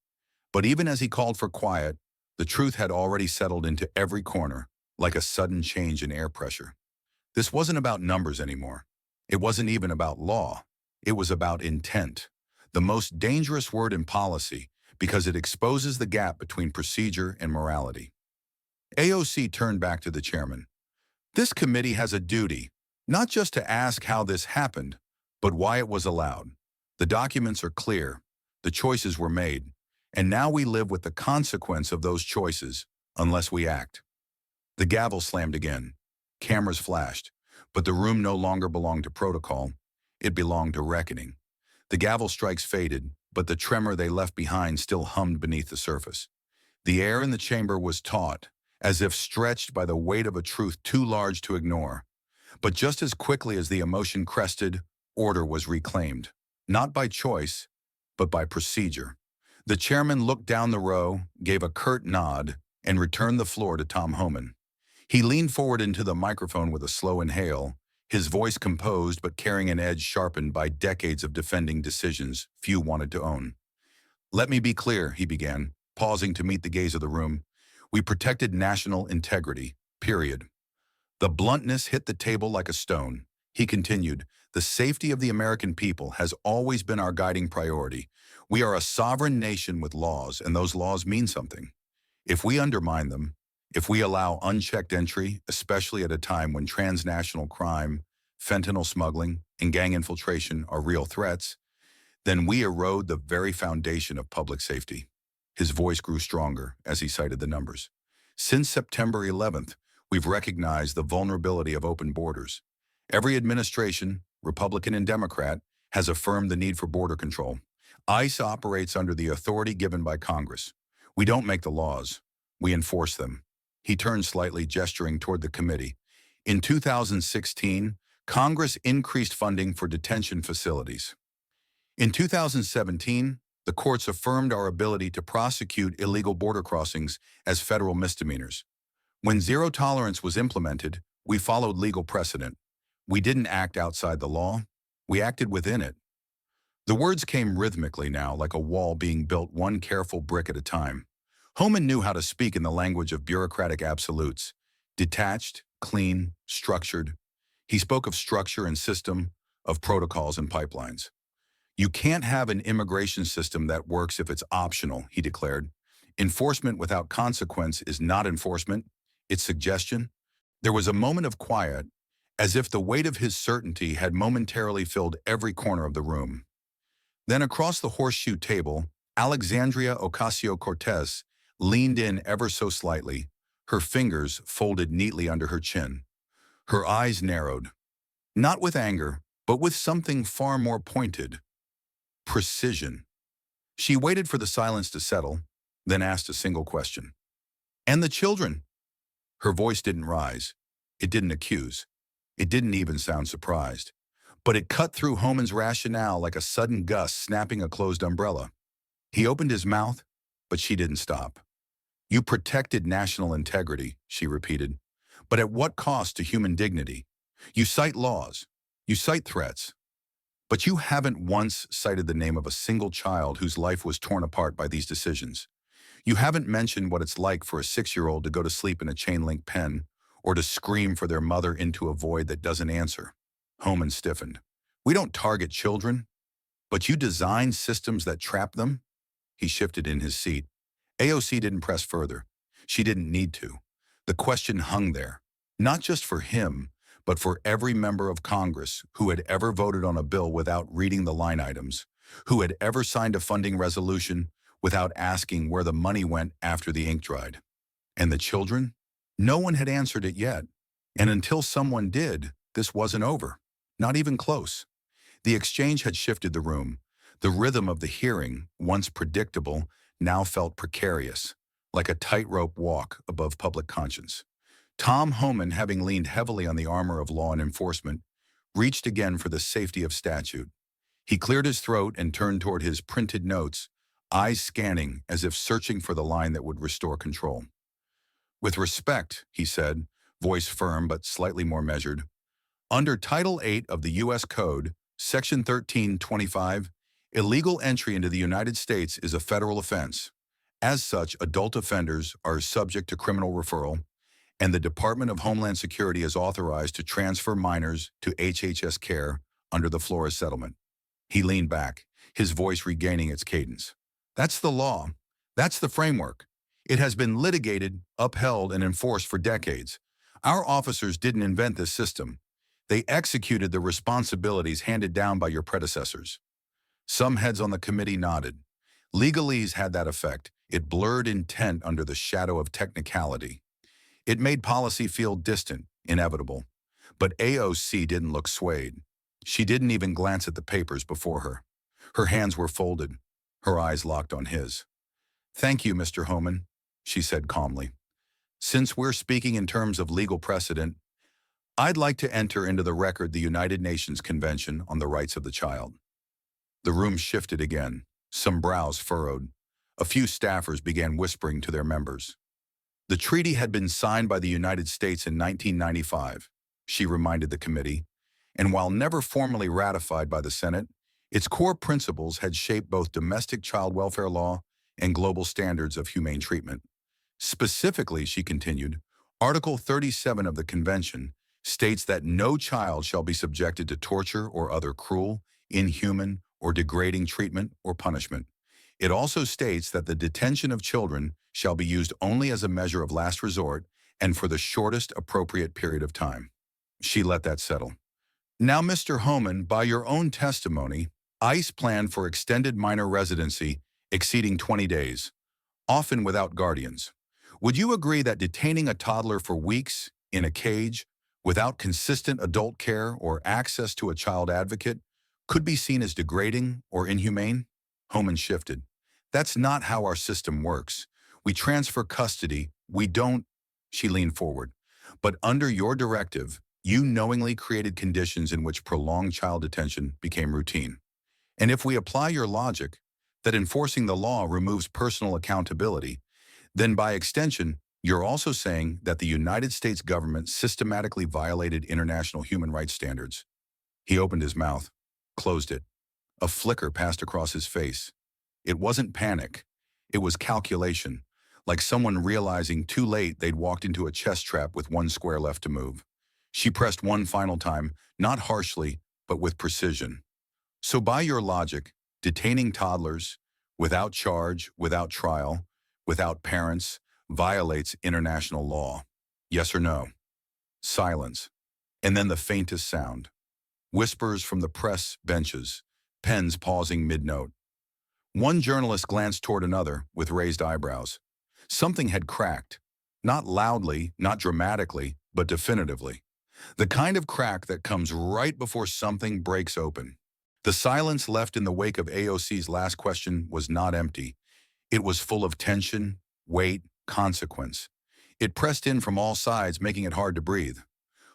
S1: But even as he called for quiet, the truth had already settled into every corner, like a sudden change in air pressure. This wasn't about numbers anymore. It wasn't even about law. It was about intent, the most dangerous word in policy because it exposes the gap between procedure and morality. AOC turned back to the chairman. "This committee has a duty, not just to ask how this happened, but why it was allowed. The documents are clear. The choices were made. And now we live with the consequence of those choices, unless we act." The gavel slammed again. Cameras flashed. But the room no longer belonged to protocol. It belonged to reckoning. The gavel strikes faded, but the tremor they left behind still hummed beneath the surface. The air in the chamber was taut, as if stretched by the weight of a truth too large to ignore. But just as quickly as the emotion crested, order was reclaimed. Not by choice, but by procedure. The chairman looked down the row, gave a curt nod, and returned the floor to Tom Homan. He leaned forward into the microphone with a slow inhale, his voice composed but carrying an edge sharpened by decades of defending decisions few wanted to own. "Let me be clear," he began, pausing to meet the gaze of the room. "We protected national integrity, period." The bluntness hit the table like a stone. He continued, "The safety of the American people has always been our guiding priority. We are a sovereign nation with laws, and those laws mean something. If we undermine them, if we allow unchecked entry, especially at a time when transnational crime, fentanyl smuggling, and gang infiltration are real threats, then we erode the very foundation of public safety." His voice grew stronger as he cited the numbers. "Since September 11th, we've recognized the vulnerability of open borders. Every administration, Republican and Democrat, has affirmed the need for border control. ICE operates under the authority given by Congress. We don't make the laws, we enforce them." He turned slightly, gesturing toward the committee. "In 2016, Congress increased funding for detention facilities. In 2017, the courts affirmed our ability to prosecute illegal border crossings as federal misdemeanors. When zero tolerance was implemented, we followed legal precedent. We didn't act outside the law, we acted within it." The words came rhythmically now, like a wall being built one careful brick at a time. Homan knew how to speak in the language of bureaucratic absolutes. Detached, clean, structured. He spoke of structure and system, of protocols and pipelines. "You can't have an immigration system that works if it's optional," he declared. "Enforcement without consequence is not enforcement, it's suggestion." There was a moment of quiet, as if the weight of his certainty had momentarily filled every corner of the room. Then across the horseshoe table, Alexandria Ocasio-Cortez leaned in ever so slightly, her fingers folded neatly under her chin. Her eyes narrowed, not with anger, but with something far more pointed: precision. She waited for the silence to settle, then asked a single question. "And the children?" Her voice didn't rise. It didn't accuse. It didn't even sound surprised. But it cut through Homan's rationale like a sudden gust snapping a closed umbrella. He opened his mouth, but she didn't stop. "You protected national integrity," she repeated. "But at what cost to human dignity? You cite laws. You cite threats. But you haven't once cited the name of a single child whose life was torn apart by these decisions. You haven't mentioned what it's like for a 6-year-old to go to sleep in a chain-link pen or to scream for their mother into a void that doesn't answer." Homan stiffened. "We don't target children, but you design systems that trap them?" He shifted in his seat. AOC didn't press further. She didn't need to. The question hung there, not just for him, but for every member of Congress who had ever voted on a bill without reading the line items, who had ever signed a funding resolution without asking where the money went after the ink dried. And the children? No one had answered it yet. And until someone did, this wasn't over. Not even close. The exchange had shifted the room. The rhythm of the hearing, once predictable, now felt precarious, like a tightrope walk above public conscience. Tom Homan, having leaned heavily on the armor of law and enforcement, reached again for the safety of statute. He cleared his throat and turned toward his printed notes, eyes scanning as if searching for the line that would restore control. "With respect," he said, voice firm but slightly more measured, "under Title 8 of the U.S. Code, Section 1325, illegal entry into the United States is a federal offense. As such, adult offenders are subject to criminal referral, and the Department of Homeland Security is authorized to transfer minors to HHS care under the Flores settlement." He leaned back, his voice regaining its cadence. "That's the law. That's the framework. It has been litigated, upheld, and enforced for decades. Our officers didn't invent this system. They executed the responsibilities handed down by your predecessors." Some heads on the committee nodded. Legalese had that effect. It blurred intent under the shadow of technicality. It made policy feel distant, inevitable. But AOC didn't look swayed. She didn't even glance at the papers before her. Her hands were folded, her eyes locked on his. "Thank you, Mr. Homan," she said calmly. "Since we're speaking in terms of legal precedent, I'd like to enter into the record the United Nations Convention on the Rights of the Child." The room shifted again, some brows furrowed. A few staffers began whispering to their members. The treaty had been signed by the United States in 1995, she reminded the committee, and while never formally ratified by the Senate, its core principles had shaped both domestic child welfare law and global standards of humane treatment. Specifically, she continued, Article 37 of the Convention states that no child shall be subjected to torture or other cruel, inhuman, or degrading treatment or punishment. It also states that the detention of children shall be used only as a measure of last resort and for the shortest appropriate period of time. She let that settle. Now, Mr. Homan, by your own testimony, ICE planned for extended minor residency exceeding 20 days, often without guardians. Would you agree that detaining a toddler for weeks in a cage without consistent adult care or access to a child advocate could be seen as degrading or inhumane? Homan shifted. That's not how our system works. We transfer custody. We don't. She leaned forward. But under your directive, you knowingly created conditions in which prolonged child detention became routine. And if we apply your logic, that enforcing the law removes personal accountability, then by extension, you're also saying that the United States government systematically violated international human rights standards. He opened his mouth, closed it. A flicker passed across his face. It wasn't panic. It was calculation, like someone realizing too late they'd walked into a chess trap with one square left to move. She pressed one final time, not harshly, but with precision. So by your logic, detaining toddlers, without charge, without trial, without parents, violates international law. Yes or no? Silence. And then the faintest sound. Whispers from the press benches, pens pausing mid-note. One journalist glanced toward another with raised eyebrows. Something had cracked. Not loudly, not dramatically, but definitively. The kind of crack that comes right before something breaks open. The silence left in the wake of AOC's last question was not empty. It was full of tension, weight, consequence. It pressed in from all sides, making it hard to breathe.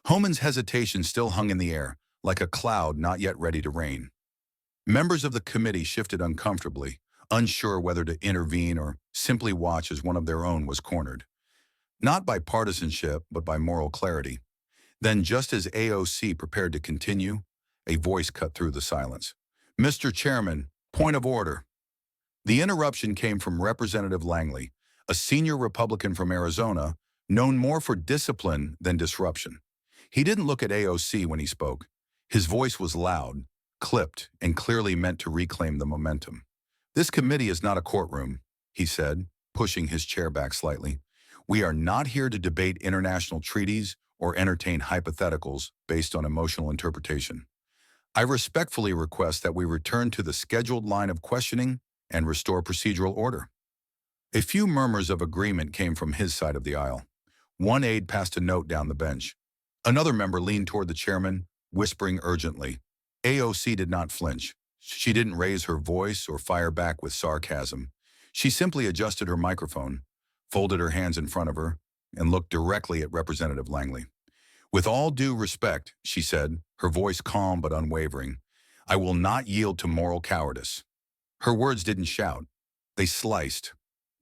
S1: Homan's hesitation still hung in the air, like a cloud not yet ready to rain. Members of the committee shifted uncomfortably, unsure whether to intervene or simply watch as one of their own was cornered. Not by partisanship, but by moral clarity. Then, just as AOC prepared to continue, a voice cut through the silence. "Mr. Chairman, point of order." The interruption came from Representative Langley, a senior Republican from Arizona, known more for discipline than disruption. He didn't look at AOC when he spoke. His voice was loud, clipped, and clearly meant to reclaim the momentum. "This committee is not a courtroom," he said, pushing his chair back slightly. "We are not here to debate international treaties or entertain hypotheticals based on emotional interpretation. I respectfully request that we return to the scheduled line of questioning and restore procedural order." A few murmurs of agreement came from his side of the aisle. One aide passed a note down the bench. Another member leaned toward the chairman, whispering urgently. AOC did not flinch. She didn't raise her voice or fire back with sarcasm. She simply adjusted her microphone, folded her hands in front of her, and looked directly at Representative Langley. "With all due respect," she said, her voice calm but unwavering, "I will not yield to moral cowardice." Her words didn't shout. They sliced.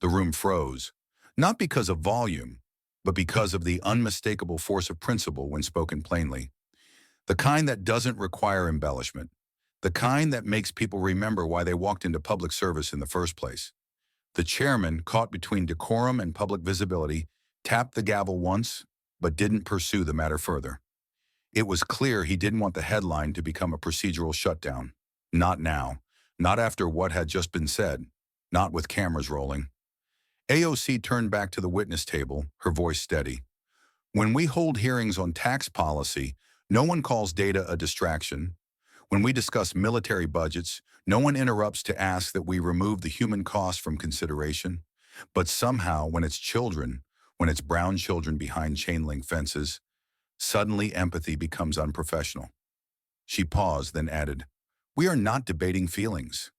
S1: The room froze, not because of volume, but because of the unmistakable force of principle when spoken plainly. The kind that doesn't require embellishment. The kind that makes people remember why they walked into public service in the first place. The chairman, caught between decorum and public visibility, tapped the gavel once, but didn't pursue the matter further. It was clear he didn't want the headline to become a procedural shutdown. Not now. Not after what had just been said. Not with cameras rolling. AOC turned back to the witness table, her voice steady. "When we hold hearings on tax policy, no one calls data a distraction. When we discuss military budgets, no one interrupts to ask that we remove the human cost from consideration. But somehow, when it's children, when it's brown children behind chain link fences, suddenly empathy becomes unprofessional." She paused, then added, "We are not debating feelings.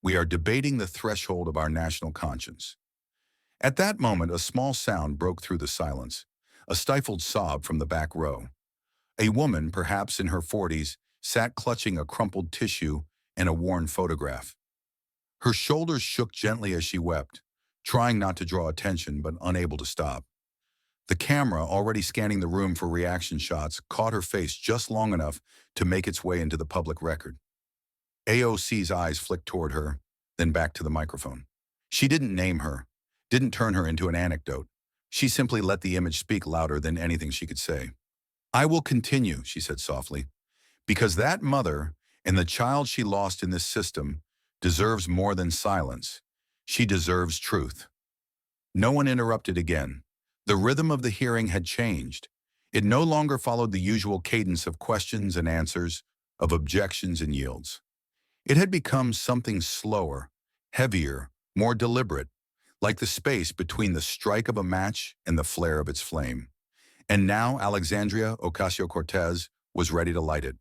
S1: We are debating the threshold of our national conscience." At that moment, a small sound broke through the silence, a stifled sob from the back row. A woman, perhaps in her 40s, sat clutching a crumpled tissue and a worn photograph. Her shoulders shook gently as she wept, trying not to draw attention but unable to stop. The camera, already scanning the room for reaction shots, caught her face just long enough to make its way into the public record. AOC's eyes flicked toward her, then back to the microphone. She didn't name her, didn't turn her into an anecdote. She simply let the image speak louder than anything she could say. "I will continue," she said softly, "because that mother and the child she lost in this system deserves more than silence. She deserves truth." No one interrupted again. The rhythm of the hearing had changed. It no longer followed the usual cadence of questions and answers, of objections and yields. It had become something slower, heavier, more deliberate, like the space between the strike of a match and the flare of its flame. And now Alexandria Ocasio-Cortez was ready to light it.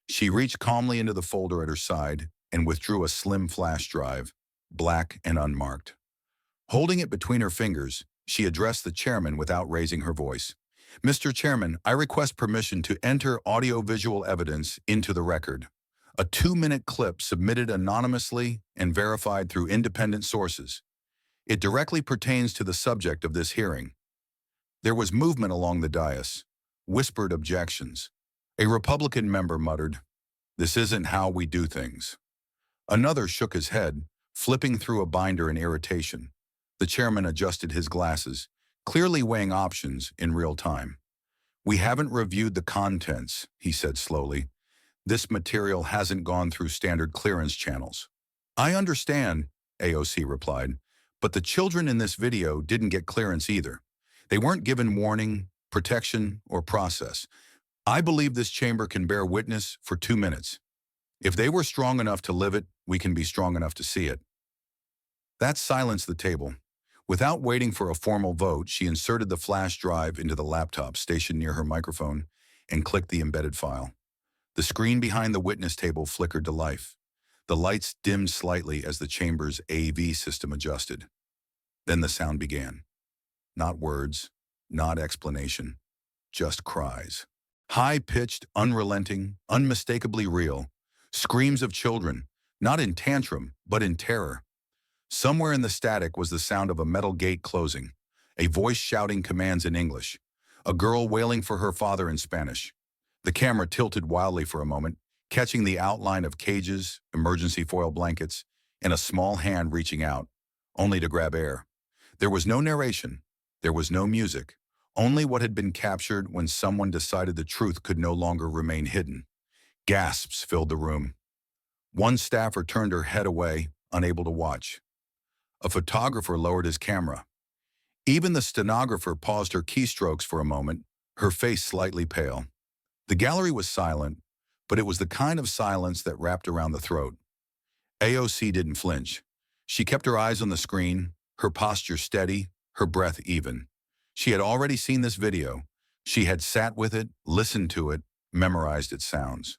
S1: She reached calmly into the folder at her side and withdrew a slim flash drive, black and unmarked. Holding it between her fingers, she addressed the chairman without raising her voice. "Mr. Chairman, I request permission to enter audio-visual evidence into the record. A 2-minute clip submitted anonymously and verified through independent sources. It directly pertains to the subject of this hearing." There was movement along the dais, whispered objections. A Republican member muttered, "This isn't how we do things." Another shook his head, flipping through a binder in irritation. The chairman adjusted his glasses, clearly weighing options in real time. "We haven't reviewed the contents," he said slowly. "This material hasn't gone through standard clearance channels." "I understand," AOC replied, "but the children in this video didn't get clearance either. They weren't given warning, protection, or process. I believe this chamber can bear witness for 2 minutes. If they were strong enough to live it, we can be strong enough to see it." That silenced the table. Without waiting for a formal vote, she inserted the flash drive into the laptop stationed near her microphone and clicked the embedded file. The screen behind the witness table flickered to life. The lights dimmed slightly as the chamber's AV system adjusted. Then the sound began. Not words, not explanation, just cries. High-pitched, unrelenting, unmistakably real. Screams of children, not in tantrum, but in terror. Somewhere in the static was the sound of a metal gate closing, a voice shouting commands in English, a girl wailing for her father in Spanish. The camera tilted wildly for a moment, catching the outline of cages, emergency foil blankets, and a small hand reaching out, only to grab air. There was no narration. There was no music. Only what had been captured when someone decided the truth could no longer remain hidden. Gasps filled the room. One staffer turned her head away, unable to watch. A photographer lowered his camera. Even the stenographer paused her keystrokes for a moment, her face slightly pale. The gallery was silent, but it was the kind of silence that wrapped around the throat. AOC didn't flinch. She kept her eyes on the screen, her posture steady, her breath even. She had already seen this video. She had sat with it, listened to it, memorized its sounds.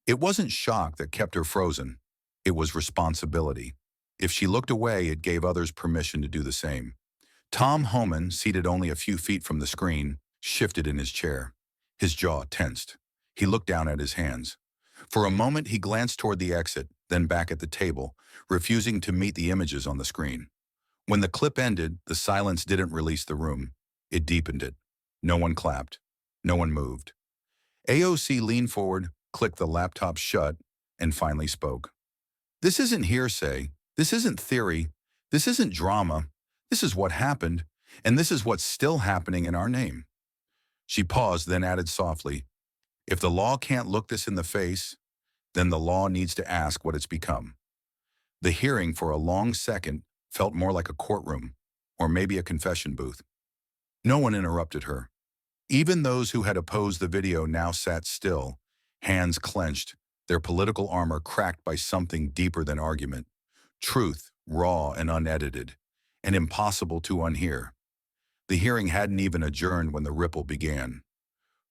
S1: It wasn't shock that kept her frozen. It was responsibility. If she looked away, it gave others permission to do the same. Tom Homan, seated only a few feet from the screen, shifted in his chair. His jaw tensed. He looked down at his hands. For a moment, he glanced toward the exit, then back at the table, refusing to meet the images on the screen. When the clip ended, the silence didn't release the room. It deepened it. No one clapped. No one moved. AOC leaned forward, clicked the laptop shut, and finally spoke. "This isn't hearsay. This isn't theory. This isn't drama. This is what happened, and this is what's still happening in our name." She paused, then added softly, "If the law can't look this in the face, then the law needs to ask what it's become." The hearing, for a long second, felt more like a courtroom, or maybe a confession booth. No one interrupted her. Even those who had opposed the video now sat still, hands clenched, their political armor cracked by something deeper than argument. Truth, raw and unedited, and impossible to unhear. The hearing hadn't even adjourned when the ripple began.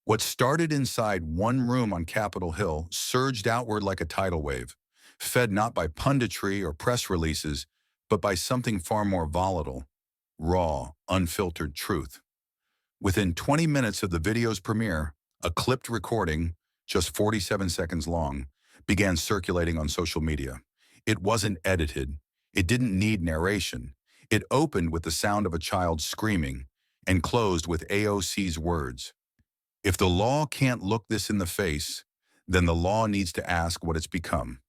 S1: What started inside one room on Capitol Hill surged outward like a tidal wave, fed not by punditry or press releases, but by something far more volatile, raw, unfiltered truth. Within 20 minutes of the video's premiere, a clipped recording, just 47 seconds long, began circulating on social media. It wasn't edited. It didn't need narration. It opened with the sound of a child screaming and closed with AOC's words. If the law can't look this in the face, then the law needs to ask what it's become.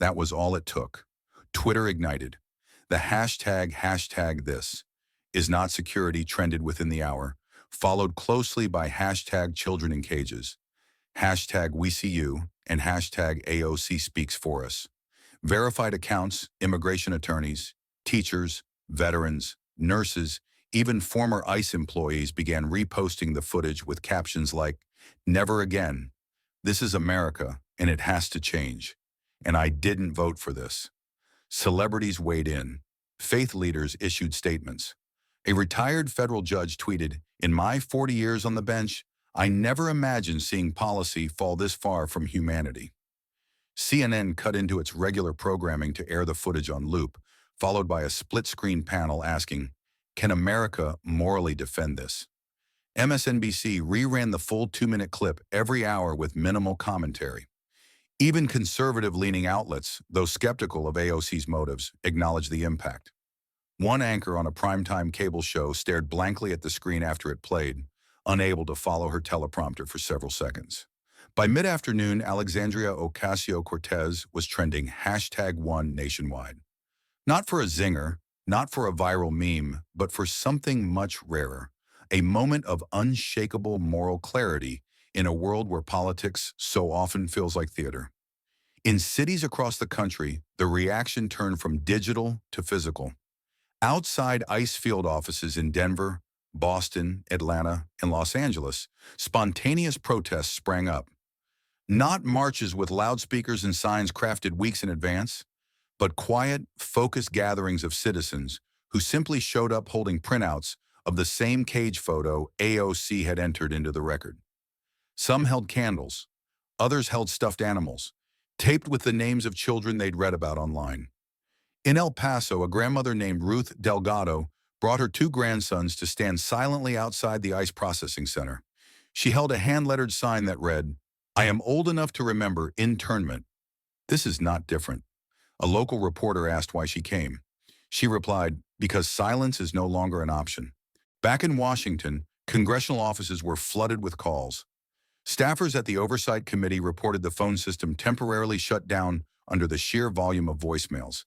S1: That was all it took. Twitter ignited. The hashtag this is not security trended within the hour, followed closely by hashtag children in cages, hashtag we see you, and hashtag AOC speaks for us. Verified accounts, immigration attorneys, teachers, veterans, nurses, even former ICE employees began reposting the footage with captions like, "Never again. This is America, and it has to change. And I didn't vote for this." Celebrities weighed in. Faith leaders issued statements. A retired federal judge tweeted, "In my 40 years on the bench, I never imagined seeing policy fall this far from humanity." CNN cut into its regular programming to air the footage on loop, followed by a split-screen panel asking, "Can America morally defend this?" MSNBC reran the full 2-minute clip every hour with minimal commentary. Even conservative-leaning outlets, though skeptical of AOC's motives, acknowledged the impact. One anchor on a primetime cable show stared blankly at the screen after it played, unable to follow her teleprompter for several seconds. By mid-afternoon, Alexandria Ocasio-Cortez was trending #1 nationwide. Not for a zinger, not for a viral meme, but for something much rarer, a moment of unshakable moral clarity in a world where politics so often feels like theater. In cities across the country, the reaction turned from digital to physical. Outside ICE field offices in Denver, Boston, Atlanta, and Los Angeles, spontaneous protests sprang up. Not marches with loudspeakers and signs crafted weeks in advance, but quiet, focused gatherings of citizens who simply showed up holding printouts of the same cage photo AOC had entered into the record. Some held candles, others held stuffed animals, taped with the names of children they'd read about online. In El Paso, a grandmother named Ruth Delgado brought her 2 grandsons to stand silently outside the ICE processing center. She held a hand-lettered sign that read, "I am old enough to remember internment. This is not different." A local reporter asked why she came. She replied, "Because silence is no longer an option." Back in Washington, congressional offices were flooded with calls. Staffers at the Oversight Committee reported the phone system temporarily shut down under the sheer volume of voicemails.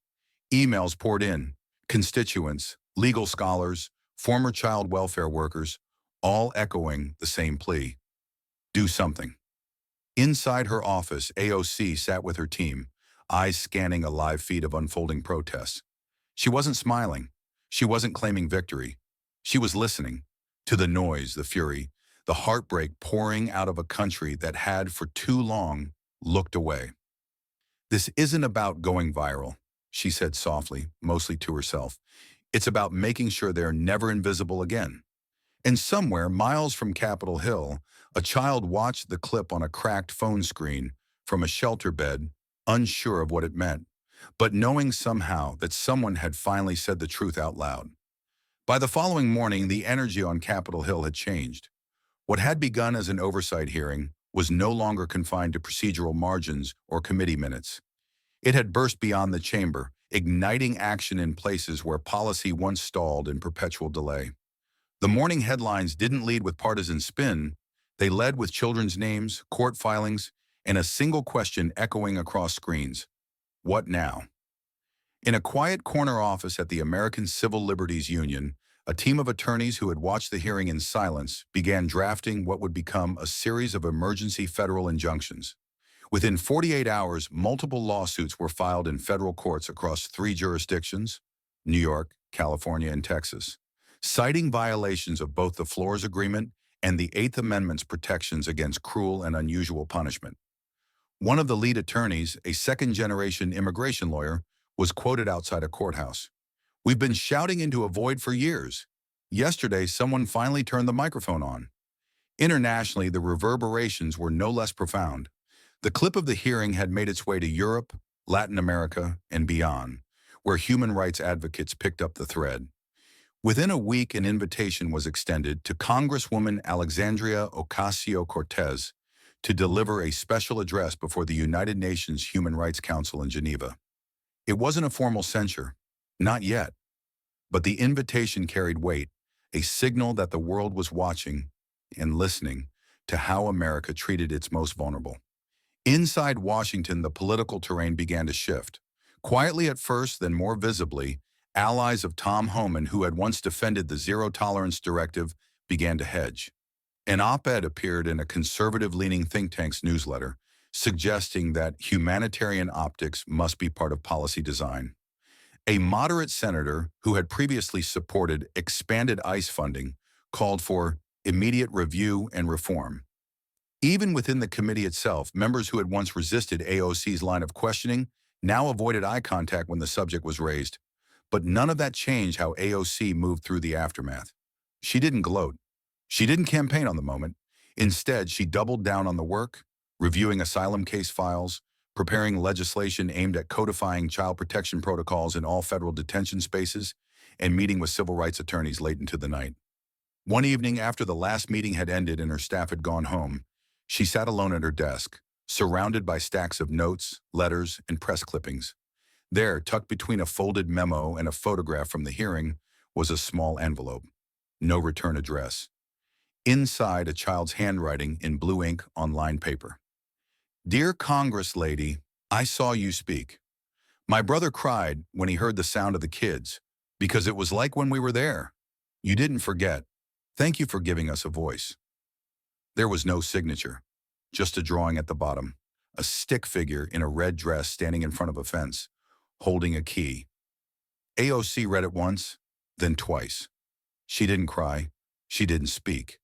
S1: Emails poured in, constituents, legal scholars, former child welfare workers, all echoing the same plea: do something. Inside her office, AOC sat with her team, eyes scanning a live feed of unfolding protests. She wasn't smiling. She wasn't claiming victory. She was listening to the noise, the fury, the heartbreak pouring out of a country that had for too long looked away. "This isn't about going viral," she said softly, mostly to herself. "It's about making sure they're never invisible again." And somewhere, miles from Capitol Hill, a child watched the clip on a cracked phone screen from a shelter bed, unsure of what it meant, but knowing somehow that someone had finally said the truth out loud. By the following morning, the energy on Capitol Hill had changed. What had begun as an oversight hearing was no longer confined to procedural margins or committee minutes. It had burst beyond the chamber, igniting action in places where policy once stalled in perpetual delay. The morning headlines didn't lead with partisan spin. They led with children's names, court filings, and a single question echoing across screens: what now? In a quiet corner office at the American Civil Liberties Union, a team of attorneys who had watched the hearing in silence began drafting what would become a series of emergency federal injunctions. Within 48 hours, multiple lawsuits were filed in federal courts across 3 jurisdictions: New York, California, and Texas, citing violations of both the Floors Agreement and the Eighth Amendment's protections against cruel and unusual punishment. One of the lead attorneys, a second-generation immigration lawyer, was quoted outside a courthouse. "We've been shouting into a void for years. Yesterday, someone finally turned the microphone on." Internationally, the reverberations were no less profound. The clip of the hearing had made its way to Europe, Latin America, and beyond, where human rights advocates picked up the thread. Within a week, an invitation was extended to Congresswoman Alexandria Ocasio-Cortez to deliver a special address before the United Nations Human Rights Council in Geneva. It wasn't a formal censure, not yet, but the invitation carried weight, a signal that the world was watching and listening to how America treated its most vulnerable. Inside Washington, the political terrain began to shift. Quietly at first, then more visibly, allies of Tom Homan, who had once defended the zero-tolerance directive, began to hedge. An op-ed appeared in a conservative-leaning think tank's newsletter, suggesting that humanitarian optics must be part of policy design. A moderate senator who had previously supported expanded ICE funding called for immediate review and reform. Even within the committee itself, members who had once resisted AOC's line of questioning now avoided eye contact when the subject was raised. But none of that changed how AOC moved through the aftermath. She didn't gloat. She didn't campaign on the moment. Instead, she doubled down on the work, reviewing asylum case files, preparing legislation aimed at codifying child protection protocols in all federal detention spaces, and meeting with civil rights attorneys late into the night. One evening after the last meeting had ended and her staff had gone home, she sat alone at her desk, surrounded by stacks of notes, letters, and press clippings. There, tucked between a folded memo and a photograph from the hearing, was a small envelope. No return address. Inside, a child's handwriting in blue ink on lined paper. "Dear Congress Lady, I saw you speak. My brother cried when he heard the sound of the kids, because it was like when we were there. You didn't forget. Thank you for giving us a voice." There was no signature, just a drawing at the bottom, a stick figure in a red dress standing in front of a fence, holding a key. AOC read it once, then twice. She didn't cry. She didn't speak.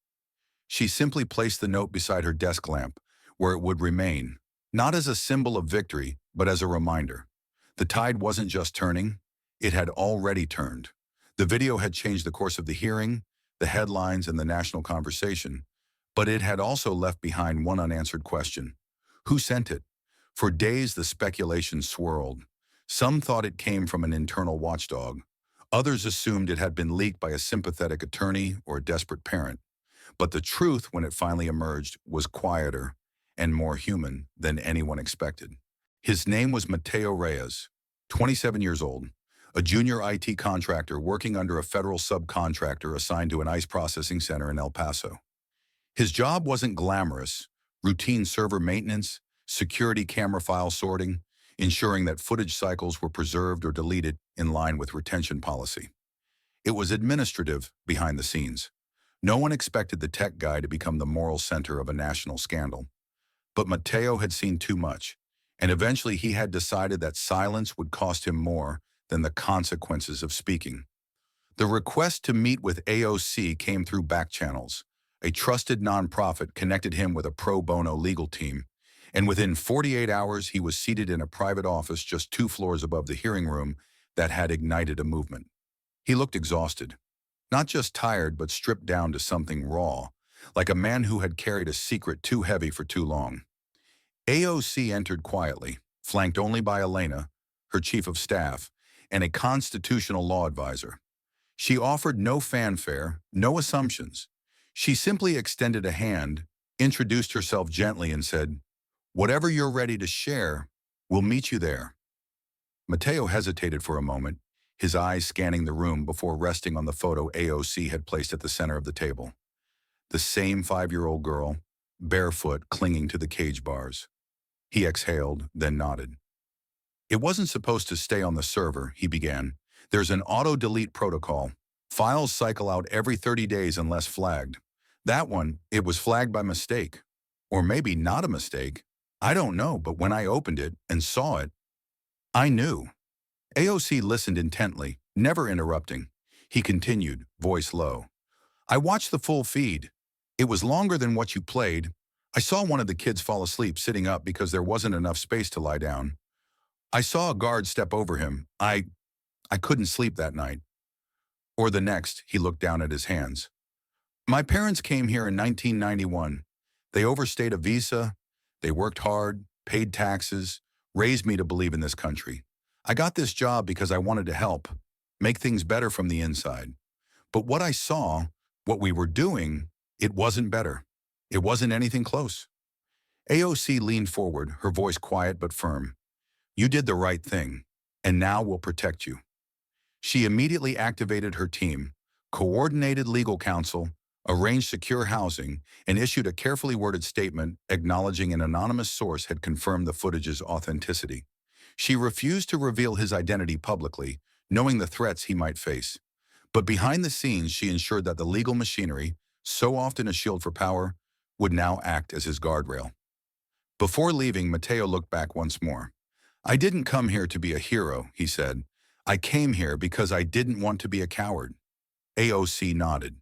S1: She simply placed the note beside her desk lamp, where it would remain, not as a symbol of victory, but as a reminder. The tide wasn't just turning, it had already turned. The video had changed the course of the hearing, the headlines, and the national conversation, but it had also left behind one unanswered question. Who sent it? For days, the speculation swirled. Some thought it came from an internal watchdog. Others assumed it had been leaked by a sympathetic attorney or a desperate parent. But the truth, when it finally emerged, was quieter and more human than anyone expected. His name was Mateo Reyes, 27 years old, a junior IT contractor working under a federal subcontractor assigned to an ICE processing center in El Paso. His job wasn't glamorous: routine server maintenance, security camera file sorting, ensuring that footage cycles were preserved or deleted in line with retention policy. It was administrative behind the scenes. No one expected the tech guy to become the moral center of a national scandal. But Mateo had seen too much, and eventually he had decided that silence would cost him more than the consequences of speaking. The request to meet with AOC came through back channels. A trusted nonprofit connected him with a pro bono legal team, and within 48 hours he was seated in a private office just 2 floors above the hearing room that had ignited a movement. He looked exhausted, not just tired but stripped down to something raw, like a man who had carried a secret too heavy for too long. AOC entered quietly, flanked only by Elena, her chief of staff, and a constitutional law advisor. She offered no fanfare, no assumptions. She simply extended a hand, introduced herself gently, and said, "Whatever you're ready to share, we'll meet you there." Mateo hesitated for a moment, his eyes scanning the room before resting on the photo AOC had placed at the center of the table. The same 5-year-old girl, barefoot, clinging to the cage bars. He exhaled, then nodded. "It wasn't supposed to stay on the server," he began. "There's an auto-delete protocol. Files cycle out every 30 days unless flagged. That one, it was flagged by mistake. Or maybe not a mistake. I don't know, but when I opened it and saw it, I knew." AOC listened intently, never interrupting. He continued, voice low. "I watched the full feed. It was longer than what you played. I saw one of the kids fall asleep sitting up because there wasn't enough space to lie down. I saw a guard step over him. I couldn't sleep that night." Or the next, he looked down at his hands. My parents came here in 1991. They overstayed a visa, they worked hard, paid taxes, raised me to believe in this country. I got this job because I wanted to help, make things better from the inside. But what I saw, what we were doing, it wasn't better. It wasn't anything close. AOC leaned forward, her voice quiet but firm. You did the right thing, and now we'll protect you. She immediately activated her team, coordinated legal counsel, arranged secure housing, and issued a carefully worded statement acknowledging an anonymous source had confirmed the footage's authenticity. She refused to reveal his identity publicly, knowing the threats he might face. But behind the scenes, she ensured that the legal machinery, so often a shield for power, would now act as his guardrail. Before leaving, Matteo looked back once more. I didn't come here to be a hero, he said. I came here because I didn't want to be a coward. AOC nodded.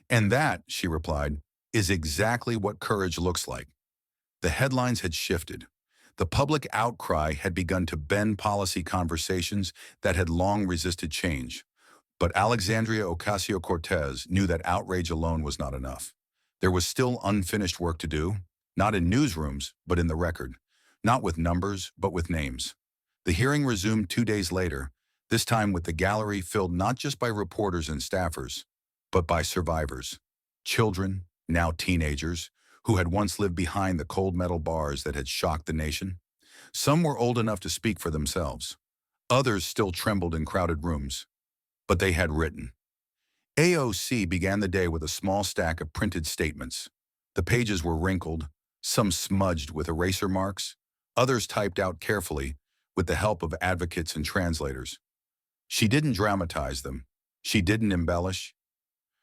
S1: And that, she replied, is exactly what courage looks like. The headlines had shifted. The public outcry had begun to bend policy conversations that had long resisted change. But Alexandria Ocasio-Cortez knew that outrage alone was not enough. There was still unfinished work to do, not in newsrooms, but in the record. Not with numbers, but with names. The hearing resumed 2 days later, this time with the gallery filled not just by reporters and staffers, but by survivors. Children, now teenagers, who had once lived behind the cold metal bars that had shocked the nation. Some were old enough to speak for themselves. Others still trembled in crowded rooms. But they had written. AOC began the day with a small stack of printed statements. The pages were wrinkled, some smudged with eraser marks, others typed out carefully with the help of advocates and translators. She didn't dramatize them. She didn't embellish.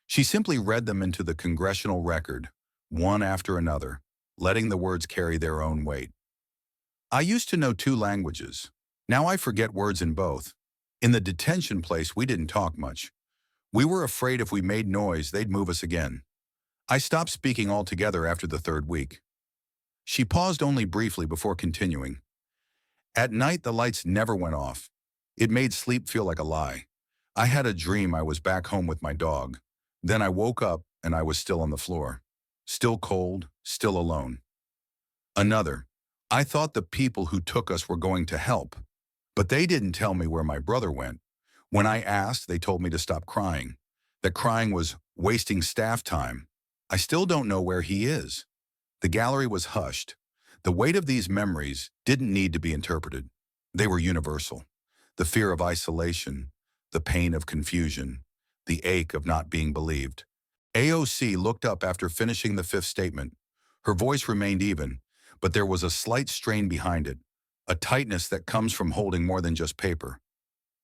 S1: She simply read them into the congressional record, one after another, letting the words carry their own weight. I used to know 2 languages. Now I forget words in both. In the detention place, we didn't talk much. We were afraid if we made noise, they'd move us again. I stopped speaking altogether after the 3rd week. She paused only briefly before continuing. At night, the lights never went off. It made sleep feel like a lie. I had a dream I was back home with my dog. Then I woke up and I was still on the floor. Still cold, still alone. Another. I thought the people who took us were going to help. But they didn't tell me where my brother went. When I asked, they told me to stop crying. That crying was wasting staff time. I still don't know where he is. The gallery was hushed. The weight of these memories didn't need to be interpreted. They were universal. The fear of isolation, the pain of confusion, the ache of not being believed. AOC looked up after finishing the 5th statement. Her voice remained even, but there was a slight strain behind it, a tightness that comes from holding more than just paper.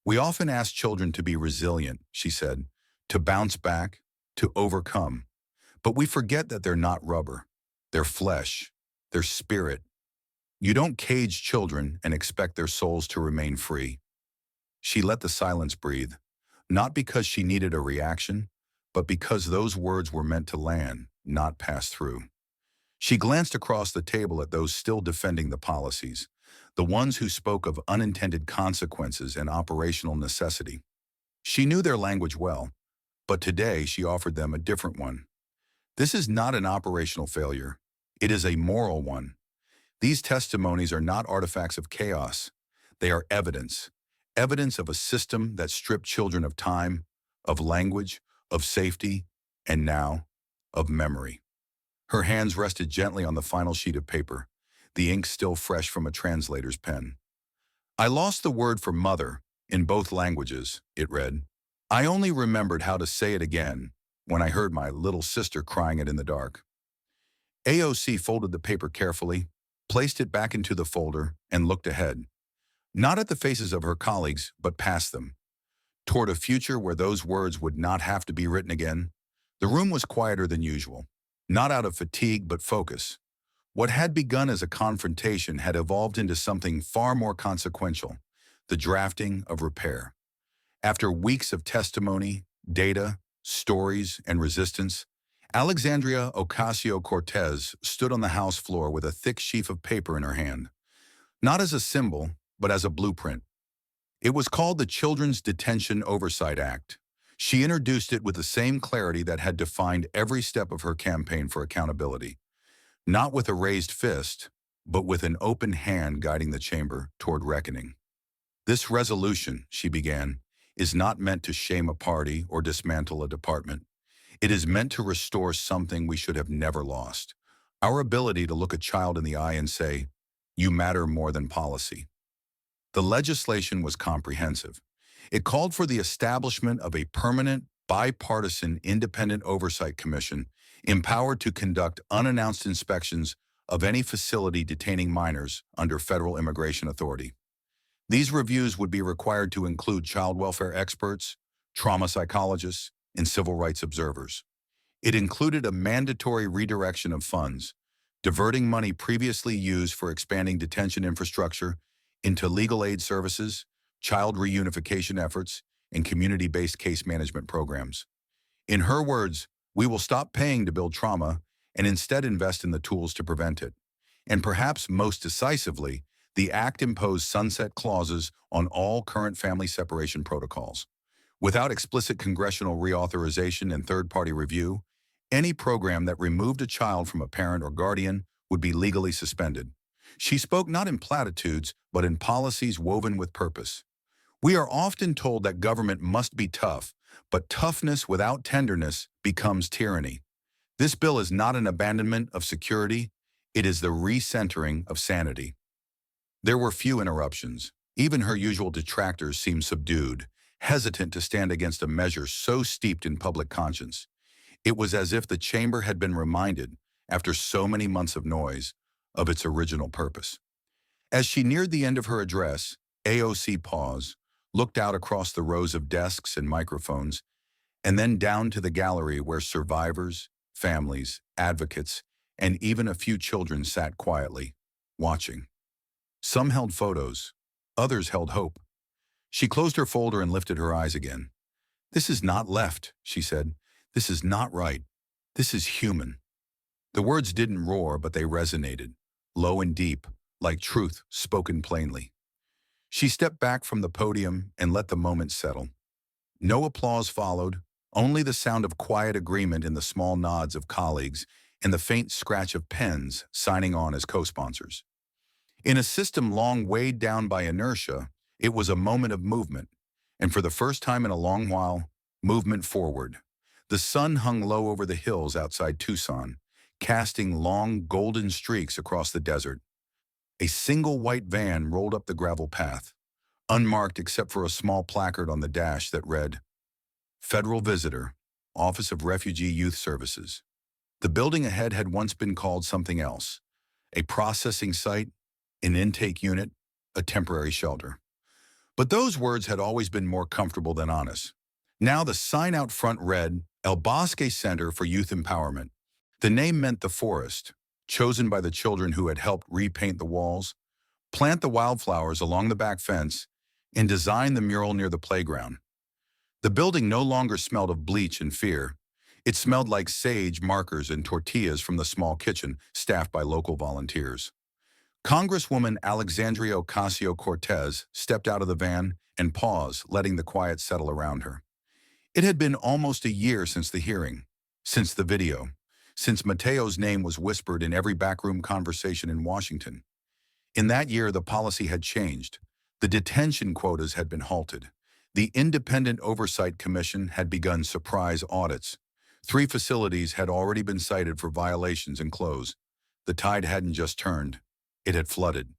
S1: We often ask children to be resilient, she said, to bounce back, to overcome. But we forget that they're not rubber. They're flesh, they're spirit. You don't cage children and expect their souls to remain free. She let the silence breathe, not because she needed a reaction, but because those words were meant to land, not pass through. She glanced across the table at those still defending the policies, the ones who spoke of unintended consequences and operational necessity. She knew their language well, but today she offered them a different one. This is not an operational failure. It is a moral one. These testimonies are not artifacts of chaos. They are evidence, evidence of a system that stripped children of time, of language, of safety, and now, of memory. Her hands rested gently on the final sheet of paper, the ink still fresh from a translator's pen. I lost the word for mother in both languages, it read. I only remembered how to say it again when I heard my little sister crying it in the dark. AOC folded the paper carefully, placed it back into the folder, and looked ahead. Not at the faces of her colleagues, but past them, toward a future where those words would not have to be written again. The room was quieter than usual, not out of fatigue but focus. What had begun as a confrontation had evolved into something far more consequential, the drafting of repair. After weeks of testimony, data, stories, and resistance, Alexandria Ocasio-Cortez stood on the House floor with a thick sheaf of paper in her hand, not as a symbol, but as a blueprint. It was called the Children's Detention Oversight Act, She introduced it with the same clarity that had defined every step of her campaign for accountability, not with a raised fist, but with an open hand guiding the chamber toward reckoning. This resolution, she began, is not meant to shame a party or dismantle a department. It is meant to restore something we should have never lost. Our ability to look a child in the eye and say, "You matter more than policy." The legislation was comprehensive. It called for the establishment of a permanent, bipartisan, independent oversight commission empowered to conduct unannounced inspections of any facility detaining minors under federal immigration authority. These reviews would be required to include child welfare experts, trauma psychologists, and civil rights observers. It included a mandatory redirection of funds, diverting money previously used for expanding detention infrastructure into legal aid services, child reunification efforts, and community-based case management programs. In her words, we will stop paying to build trauma and instead invest in the tools to prevent it. And perhaps most decisively, the act imposed sunset clauses on all current family separation protocols. Without explicit congressional reauthorization and third-party review, any program that removed a child from a parent or guardian would be legally suspended. She spoke not in platitudes, but in policies woven with purpose. We are often told that government must be tough, but toughness without tenderness becomes tyranny. This bill is not an abandonment of security, it is the recentering of sanity. There were few interruptions. Even her usual detractors seemed subdued, hesitant to stand against a measure so steeped in public conscience. It was as if the chamber had been reminded, after so many months of noise, of its original purpose. As she neared the end of her address, AOC paused, looked out across the rows of desks and microphones, and then down to the gallery where survivors, families, advocates, and even a few children sat quietly, watching. Some held photos, others held hope. She closed her folder and lifted her eyes again. "This is not left," she said. "This is not right. This is human." The words didn't roar, but they resonated, low and deep, like truth spoken plainly. She stepped back from the podium and let the moment settle. No applause followed, only the sound of quiet agreement in the small nods of colleagues and the faint scratch of pens signing on as co-sponsors. In a system long weighed down by inertia, it was a moment of movement, and for the first time in a long while, movement forward. The sun hung low over the hills outside Tucson, casting long golden streaks across the desert. A single white van rolled up the gravel path, unmarked except for a small placard on the dash that read, "Federal Visitor, Office of Refugee Youth Services." The building ahead had once been called something else, a processing site, an intake unit, a temporary shelter. But those words had always been more comfortable than honest. Now the sign out front read, El Bosque Center for Youth Empowerment. The name meant the forest, chosen by the children who had helped repaint the walls, plant the wildflowers along the back fence, and design the mural near the playground. The building no longer smelled of bleach and fear. It smelled like sage, markers, and tortillas from the small kitchen staffed by local volunteers. Congresswoman Alexandria Ocasio-Cortez stepped out of the van and paused, letting the quiet settle around her. It had been almost a year since the hearing, since the video, since Mateo's name was whispered in every backroom conversation in Washington. In that year, the policy had changed. The detention quotas had been halted. The Independent Oversight Commission had begun surprise audits. 3 facilities had already been cited for violations and closed. The tide hadn't just turned. It had flooded.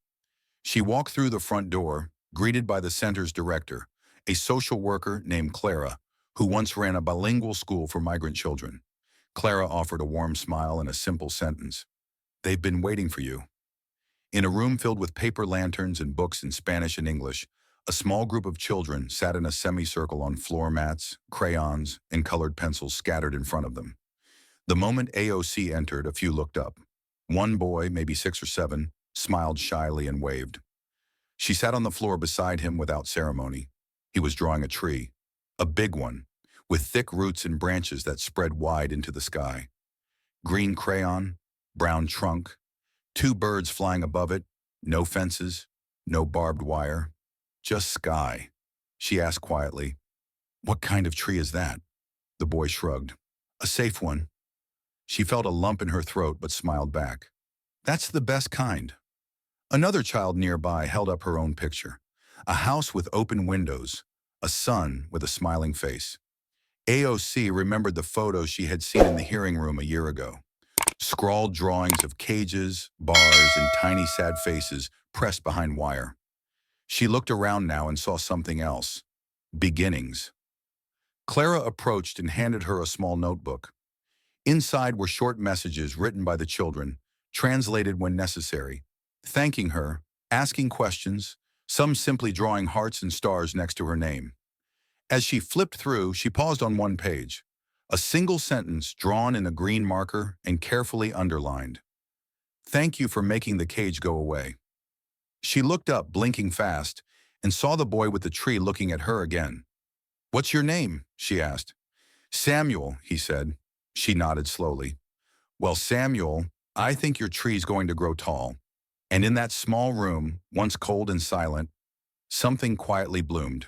S1: She walked through the front door, greeted by the center's director, a social worker named Clara, who once ran a bilingual school for migrant children. Clara offered a warm smile and a simple sentence. "They've been waiting for you." In a room filled with paper lanterns and books in Spanish and English, a small group of children sat in a semicircle on floor mats, crayons, and colored pencils scattered in front of them. The moment AOC entered, a few looked up. One boy, maybe 6 or 7, smiled shyly and waved. She sat on the floor beside him without ceremony. He was drawing a tree, a big one, with thick roots and branches that spread wide into the sky. Green crayon, brown trunk, 2 birds flying above it, no fences, no barbed wire, just sky. She asked quietly, What kind of tree is that? The boy shrugged. A safe one. She felt a lump in her throat but smiled back. That's the best kind. Another child nearby held up her own picture. A house with open windows, a sun with a smiling face. AOC remembered the photos she had seen in the hearing room a year ago. Scrawled drawings of cages, bars, and tiny sad faces pressed behind wire. She looked around now and saw something else. Beginnings. Clara approached and handed her a small notebook. Inside were short messages written by the children, translated when necessary, thanking her, asking questions, some simply drawing hearts and stars next to her name. As she flipped through, she paused on one page. A single sentence drawn in a green marker and carefully underlined. Thank you for making the cage go away. She looked up, blinking fast, and saw the boy with the tree looking at her again. What's your name? She asked. Samuel, he said. She nodded slowly. Well, Samuel, I think your tree's going to grow tall. And in that small room, once cold and silent, something quietly bloomed.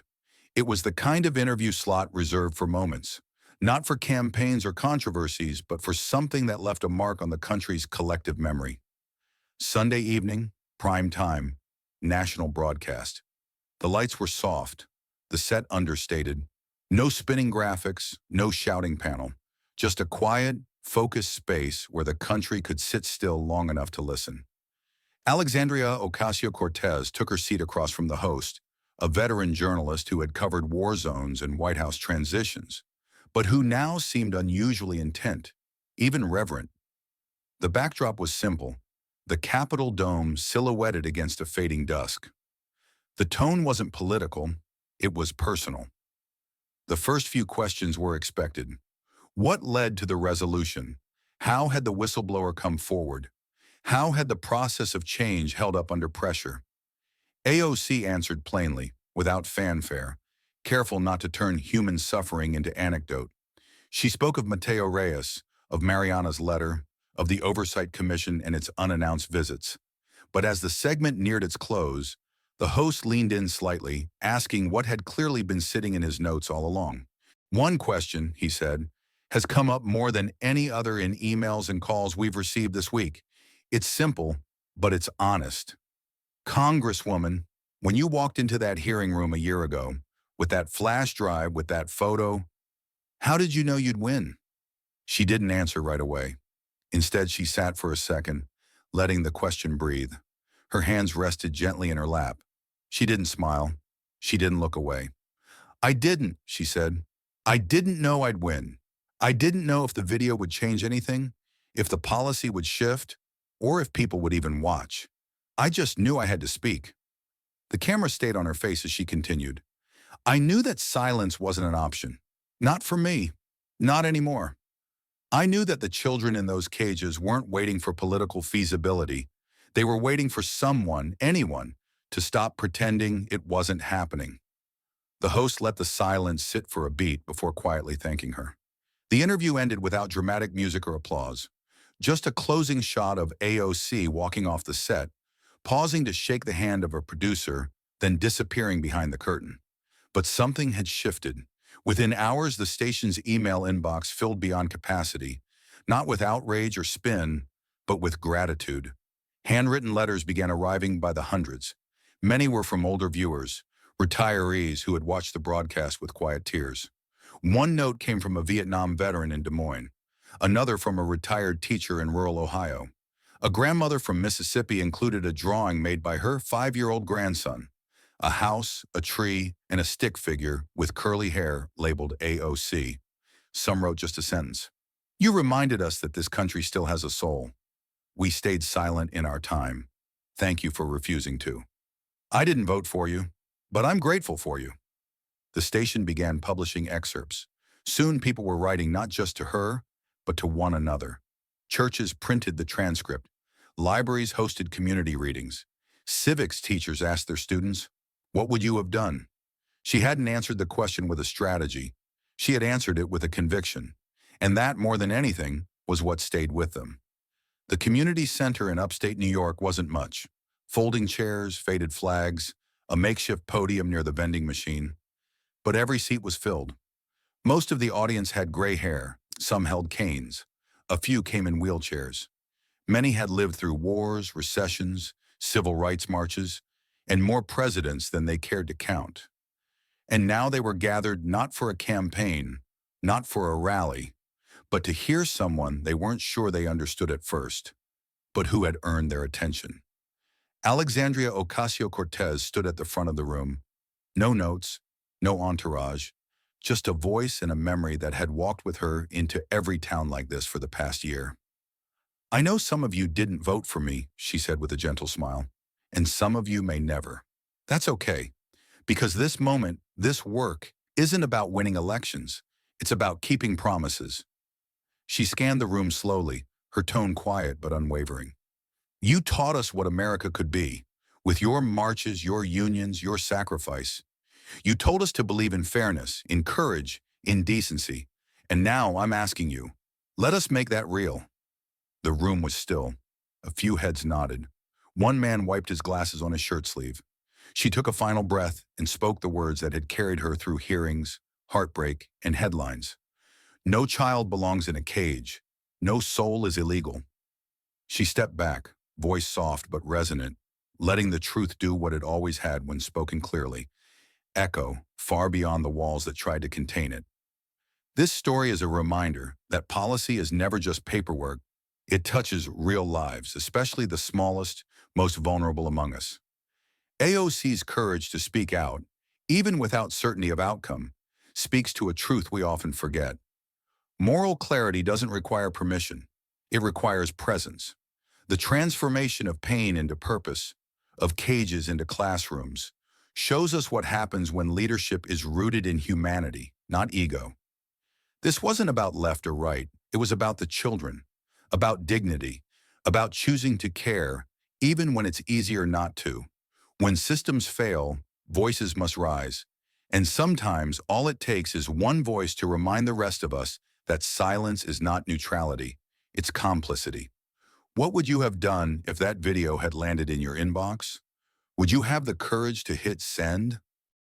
S1: It was the kind of interview slot reserved for moments, not for campaigns or controversies, but for something that left a mark on the country's collective memory. Sunday evening, prime time, national broadcast. The lights were soft, the set understated. No spinning graphics, no shouting panel. Just a quiet, focused space where the country could sit still long enough to listen. Alexandria Ocasio-Cortez took her seat across from the host, a veteran journalist who had covered war zones and White House transitions, but who now seemed unusually intent, even reverent. The backdrop was simple, the Capitol dome silhouetted against a fading dusk. The tone wasn't political, it was personal. The first few questions were expected. What led to the resolution? How had the whistleblower come forward? How had the process of change held up under pressure? AOC answered plainly, without fanfare, careful not to turn human suffering into anecdote. She spoke of Mateo Reyes, of Mariana's letter, of the Oversight Commission and its unannounced visits. But as the segment neared its close, the host leaned in slightly, asking what had clearly been sitting in his notes all along. One question, he said, has come up more than any other in emails and calls we've received this week. It's simple, but it's honest. Congresswoman, when you walked into that hearing room a year ago, with that flash drive, with that photo, how did you know you'd win? She didn't answer right away. Instead, she sat for a second, letting the question breathe. Her hands rested gently in her lap. She didn't smile. She didn't look away. I didn't, she said. I didn't know I'd win. I didn't know if the video would change anything, if the policy would shift, or if people would even watch. I just knew I had to speak. The camera stayed on her face as she continued. I knew that silence wasn't an option. Not for me. Not anymore. I knew that the children in those cages weren't waiting for political feasibility. They were waiting for someone, anyone, to stop pretending it wasn't happening. The host let the silence sit for a beat before quietly thanking her. The interview ended without dramatic music or applause. Just a closing shot of AOC walking off the set, pausing to shake the hand of a producer, then disappearing behind the curtain. But something had shifted. Within hours, the station's email inbox filled beyond capacity, not with outrage or spin, but with gratitude. Handwritten letters began arriving by the hundreds. Many were from older viewers, retirees who had watched the broadcast with quiet tears. One note came from a Vietnam veteran in Des Moines, another from a retired teacher in rural Ohio. A grandmother from Mississippi included a drawing made by her 5-year-old grandson, a house, a tree, and a stick figure with curly hair labeled AOC. Some wrote just a sentence. You reminded us that this country still has a soul. We stayed silent in our time. Thank you for refusing to. I didn't vote for you, but I'm grateful for you. The station began publishing excerpts. Soon people were writing not just to her, but to one another. Churches printed the transcript. Libraries hosted community readings. Civics teachers asked their students, what would you have done? She hadn't answered the question with a strategy. She had answered it with a conviction. And that, more than anything, was what stayed with them. The community center in upstate New York wasn't much. Folding chairs, faded flags, a makeshift podium near the vending machine. But every seat was filled. Most of the audience had gray hair, some held canes. A few came in wheelchairs. Many had lived through wars, recessions, civil rights marches, and more presidents than they cared to count. And now they were gathered not for a campaign, not for a rally, but to hear someone they weren't sure they understood at first, but who had earned their attention. Alexandria Ocasio-Cortez stood at the front of the room. No notes, no entourage, just a voice and a memory that had walked with her into every town like this for the past year. "I know some of you didn't vote for me," she said with a gentle smile, "and some of you may never. That's okay, because this moment, this work, isn't about winning elections. It's about keeping promises." She scanned the room slowly, her tone quiet but unwavering. "You taught us what America could be, with your marches, your unions, your sacrifice. You told us to believe in fairness, in courage, in decency. And now I'm asking you, let us make that real." The room was still. A few heads nodded. One man wiped his glasses on his shirt sleeve. She took a final breath and spoke the words that had carried her through hearings, heartbreak, and headlines. "No child belongs in a cage. No soul is illegal." She stepped back, voice soft but resonant, letting the truth do what it always had when spoken clearly, echo far beyond the walls that tried to contain it. This story is a reminder that policy is never just paperwork. It touches real lives, especially the smallest, most vulnerable among us. AOC's courage to speak out, even without certainty of outcome, speaks to a truth we often forget. Moral clarity doesn't require permission. It requires presence. The transformation of pain into purpose, of cages into classrooms, shows us what happens when leadership is rooted in humanity, not ego. This wasn't about left or right. It was about the children, about dignity, about choosing to care, even when it's easier not to. When systems fail, voices must rise. And sometimes all it takes is one voice to remind the rest of us that silence is not neutrality, it's complicity. What would you have done if that video had landed in your inbox? Would you have the courage to hit send?